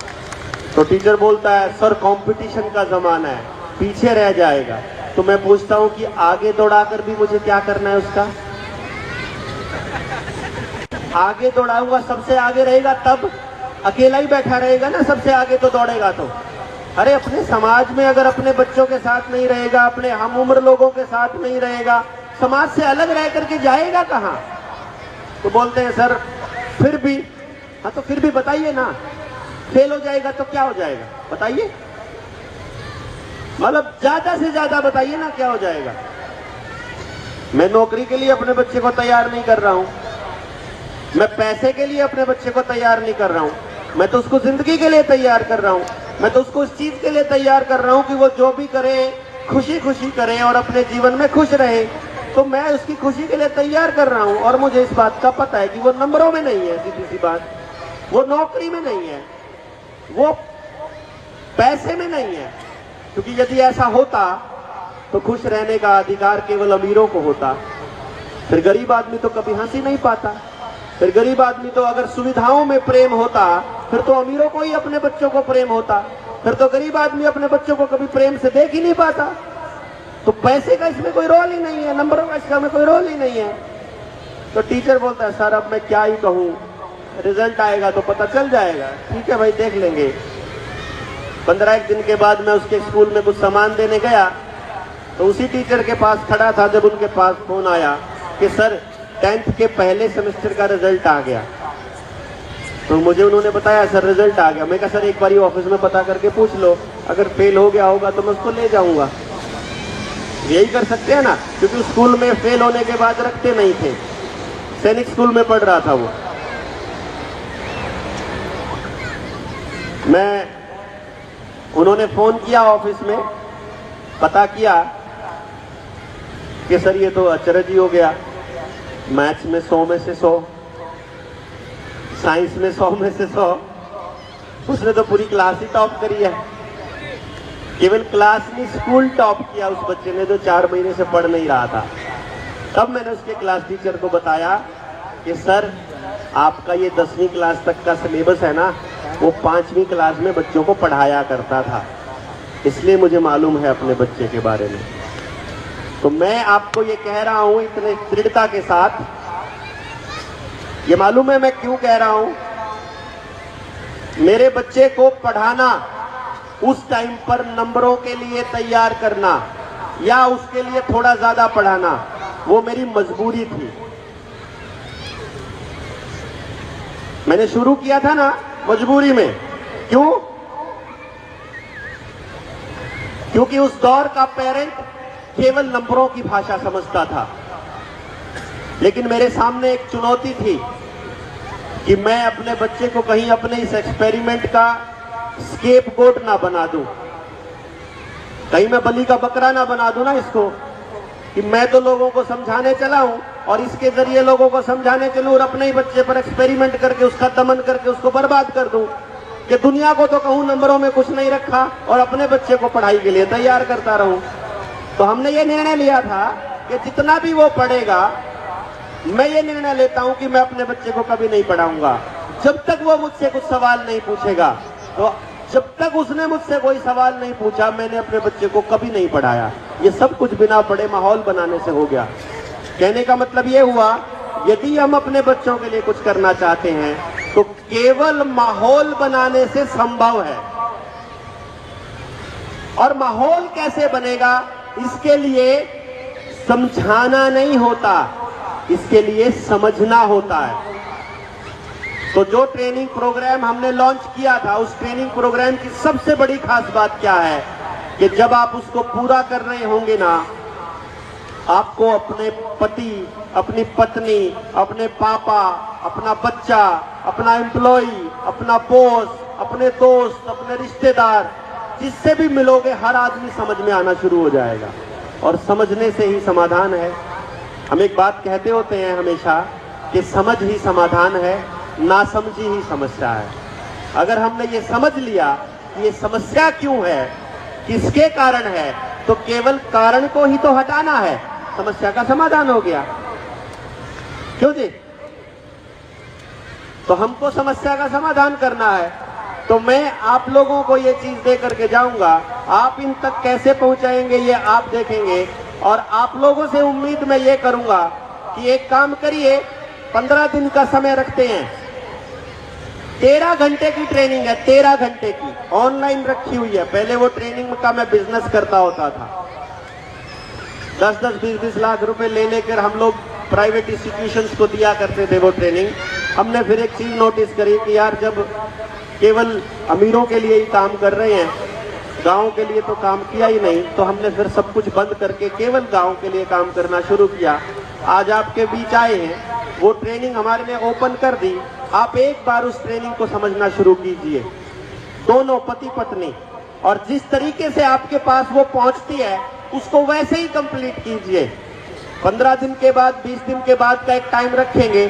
तो टीचर बोलता है सर कंपटीशन का जमाना है, पीछे रह जाएगा। तो मैं पूछता हूं कि आगे दौड़ाकर भी मुझे क्या करना है उसका? आगे दौड़ाऊंगा, सबसे आगे रहेगा तब अकेला ही बैठा रहेगा ना, सबसे आगे तो दौड़ेगा तो। अरे अपने समाज में अगर अपने बच्चों के साथ नहीं रहेगा, अपने हम उम्र लोगों के साथ नहीं रहेगा, समाज से अलग रह करके जाएगा कहां? तो बोलते हैं सर फिर भी। हाँ तो फिर भी बताइए ना, फेल हो जाएगा तो क्या हो जाएगा बताइए, मतलब ज्यादा से ज्यादा बताइए ना क्या हो जाएगा। मैं नौकरी के लिए अपने बच्चे को तैयार नहीं कर रहा हूं, मैं पैसे के लिए अपने बच्चे को तैयार नहीं कर रहा हूं, मैं तो उसको जिंदगी के लिए तैयार कर रहा हूं। मैं तो उसको इस चीज के लिए तैयार कर रहा हूं कि वो जो भी करे खुशी खुशी करे और अपने जीवन में खुश रहे। तो मैं उसकी खुशी के लिए तैयार कर रहा हूं और मुझे इस बात का पता है कि वो नंबरों में नहीं है, सीधी सी बात, वो नौकरी में नहीं है, वो पैसे में नहीं है। क्योंकि यदि ऐसा होता तो खुश रहने का अधिकार केवल अमीरों को होता, फिर गरीब आदमी तो कभी हंस ही नहीं पाता। फिर गरीब आदमी तो अगर सुविधाओं में प्रेम होता फिर तो अमीरों को ही अपने बच्चों को प्रेम होता, फिर तो गरीब आदमी अपने बच्चों को कभी प्रेम से देख ही नहीं पाता। तो पैसे का इसमें कोई रोल ही नहीं है, नंबरों का इसका में कोई रोल ही नहीं है। तो टीचर बोलता है सर अब मैं क्या ही कहूं, रिजल्ट आएगा तो पता चल जाएगा। ठीक है भाई देख लेंगे। 15 दिन के बाद मैं उसके स्कूल में कुछ सामान देने गया तो उसी टीचर के पास खड़ा था जब उनके पास फोन आया कि सर 10th के पहले सेमेस्टर का रिजल्ट आ गया। तो मुझे उन्होंने बताया सर रिजल्ट आ गया। मैं कहा सर एक बार ऑफिस में पता करके पूछ लो, अगर फेल हो गया होगा तो मैं उसको ले जाऊंगा। यही कर सकते हैं ना, क्योंकि स्कूल में फेल होने के बाद रखते नहीं थे। सैनिक स्कूल में पढ़ रहा था वो। उन्होंने फोन किया ऑफिस में, पता किया कि सर ये तो अचरज ही हो गया, मैथ्स में 100 में से 100, साइंस में 100 में से 100, उसने तो पूरी क्लास ही टॉप करी है। केवल क्लास नहीं स्कूल टॉप किया उस बच्चे ने जो 4 महीने से पढ़ नहीं रहा था। तब मैंने उसके क्लास टीचर को बताया कि सर आपका ये 10वीं क्लास तक का सिलेबस है ना, वो 5वीं क्लास में बच्चों को पढ़ाया करता था, इसलिए मुझे मालूम है अपने बच्चे के बारे में। तो मैं आपको ये कह रहा हूं इतने दृढ़ता के साथ, ये मालूम है मैं क्यों कह रहा हूं। मेरे बच्चे को पढ़ाना, उस टाइम पर नंबरों के लिए तैयार करना या उसके लिए थोड़ा ज्यादा पढ़ाना, वो मेरी मजबूरी थी। मैंने शुरू किया था ना मजबूरी में। क्यों? क्योंकि उस दौर का पेरेंट केवल नंबरों की भाषा समझता था। लेकिन मेरे सामने एक चुनौती थी कि मैं अपने बच्चे को कहीं अपने इस एक्सपेरिमेंट का स्केपगोट ना बना दूं, कहीं मैं बलि का बकरा ना बना दूं ना इसको, कि मैं तो लोगों को समझाने चला हूं और इसके जरिए लोगों को समझाने चलूं और अपने ही बच्चे पर एक्सपेरिमेंट करके उसका दमन करके उसको बर्बाद कर दूं, कि दुनिया को तो कहूं नंबरों में कुछ नहीं रखा और अपने बच्चे को पढ़ाई के लिए तैयार करता रहूं। तो हमने ये निर्णय लिया था कि जितना भी वो पढ़ेगा, मैं ये निर्णय लेता हूं कि मैं अपने बच्चे को कभी नहीं पढ़ाऊंगा जब तक वो मुझसे कुछ सवाल नहीं पूछेगा। तो जब तक उसने मुझसे कोई सवाल नहीं पूछा, मैंने अपने बच्चे को कभी नहीं पढ़ाया। ये सब कुछ बिना पढ़े माहौल बनाने से हो गया। कहने का मतलब ये हुआ, यदि हम अपने बच्चों के लिए कुछ करना चाहते हैं तो केवल माहौल बनाने से संभव है। और माहौल कैसे बनेगा, इसके लिए समझाना नहीं होता, इसके लिए समझना होता है। तो जो ट्रेनिंग प्रोग्राम हमने लॉन्च किया था, उस ट्रेनिंग प्रोग्राम की सबसे बड़ी खास बात क्या है कि जब आप उसको पूरा कर रहे होंगे ना, आपको अपने पति, अपनी पत्नी, अपने पापा, अपना बच्चा, अपना एम्प्लॉई, अपना बॉस, अपने दोस्त, अपने रिश्तेदार, जिससे भी मिलोगे हर आदमी समझ में आना शुरू हो जाएगा। और समझने से ही समाधान है। हम एक बात कहते होते हैं हमेशा कि समझ ही समाधान है, नासमझी ही समस्या है। अगर हमने ये समझ लिया कि ये समस्या क्यों है, किसके कारण है, तो केवल कारण को ही तो हटाना है, समस्या का समाधान हो गया। क्यों जी? तो हमको समस्या का समाधान करना है। तो मैं आप लोगों को ये चीज दे करके जाऊंगा, आप इन तक कैसे पहुंचाएंगे ये आप देखेंगे। और आप लोगों से उम्मीद मैं ये करूंगा कि एक काम करिए, 15 दिन का समय रखते हैं, 13 घंटे की ट्रेनिंग है, 13 घंटे की ऑनलाइन रखी हुई है। पहले वो ट्रेनिंग का मैं बिजनेस करता होता था, 10-10, 20-20 लाख रुपए ले लेकर हम लोग प्राइवेट इंस्टीट्यूशंस को दिया करते थे वो ट्रेनिंग। हमने फिर एक चीज नोटिस करी कि यार जब केवल अमीरों के लिए ही काम कर रहे हैं, गांव के लिए तो काम किया ही नहीं, तो हमने फिर सब कुछ बंद करके केवल गांव के लिए काम करना शुरू किया। आज आपके बीच आए हैं, वो ट्रेनिंग हमारे लिए ओपन कर दी। आप एक बार उस ट्रेनिंग को समझना शुरू कीजिए, दोनों पति पत्नी, और जिस तरीके से आपके पास वो पहुंचती है उसको वैसे ही कंप्लीट कीजिए। 15 दिन के बाद, 20 दिन के बाद का एक टाइम रखेंगे।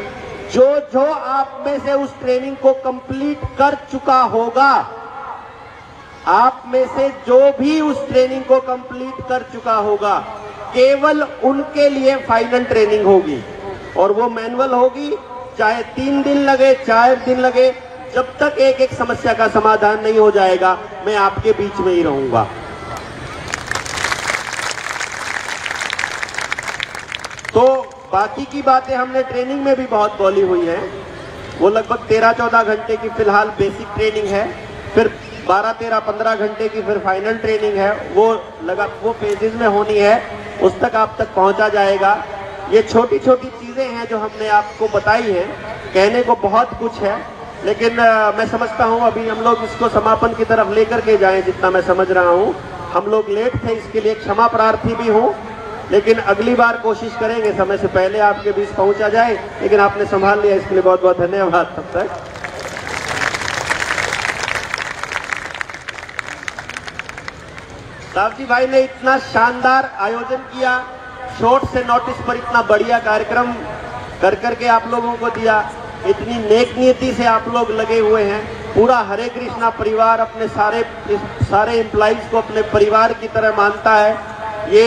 जो जो आप में से उस ट्रेनिंग को कंप्लीट कर चुका होगा, आप में से जो भी उस ट्रेनिंग को कंप्लीट कर चुका होगा, केवल उनके लिए फाइनल ट्रेनिंग होगी। और वो मैनुअल होगी, चाहे 3 दिन लगे, 4 दिन लगे, जब तक एक एक समस्या का समाधान नहीं हो जाएगा, मैं आपके बीच में ही रहूंगा। तो बाकी की बातें हमने ट्रेनिंग में भी बहुत बोली हुई है। वो लगभग 13-14 घंटे की फिलहाल बेसिक ट्रेनिंग है, फिर 12-13-15 घंटे की फिर फाइनल ट्रेनिंग है। वो फेजेज में होनी है, उस तक आप तक पहुंचा जाएगा। ये छोटी छोटी चीजें हैं जो हमने आपको बताई हैं। कहने को बहुत कुछ है, लेकिन मैं समझता हूं अभी हम लोग इसको समापन की तरफ लेकर के जाएं। जितना मैं समझ रहा हूं, हम लोग लेट थे, इसके लिए क्षमा प्रार्थी भी हूं, लेकिन अगली बार कोशिश करेंगे समय से पहले आपके बीच पहुंचा जाए। लेकिन आपने संभाल लिया, इसके लिए बहुत बहुत धन्यवाद। तब तक सावजी भाई ने इतना शानदार आयोजन किया, शॉर्ट से नोटिस पर इतना बढ़िया कार्यक्रम कर करके आप लोगों को दिया, इतनी नेक नियति से आप लोग लगे हुए हैं। पूरा हरे कृष्णा परिवार अपने सारे एम्प्लॉइज को अपने परिवार की तरह मानता है। ये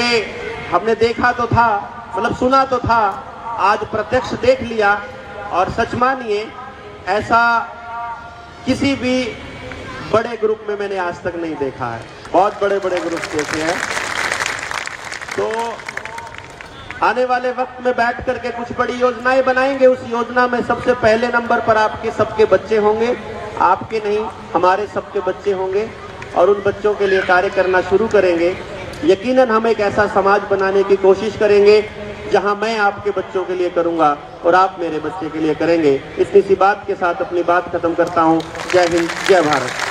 हमने देखा तो था, मतलब सुना तो था, आज प्रत्यक्ष देख लिया। और सच मानिए, ऐसा किसी भी बड़े ग्रुप में मैंने आज तक नहीं देखा है। बहुत बड़े बड़े ग्रुप देखे हैं। तो आने वाले वक्त में बैठ करके कुछ बड़ी योजनाएं बनाएंगे। उस योजना में सबसे पहले नंबर पर आपके सबके बच्चे होंगे, आपके नहीं, हमारे सबके बच्चे होंगे, और उन बच्चों के लिए कार्य करना शुरू करेंगे। यकीनन हम एक ऐसा समाज बनाने की कोशिश करेंगे जहां मैं आपके बच्चों के लिए करूंगा और आप मेरे बच्चे के लिए करेंगे। इतनी सी बात के साथ अपनी बात खत्म करता हूं। जय हिंद, जय भारत।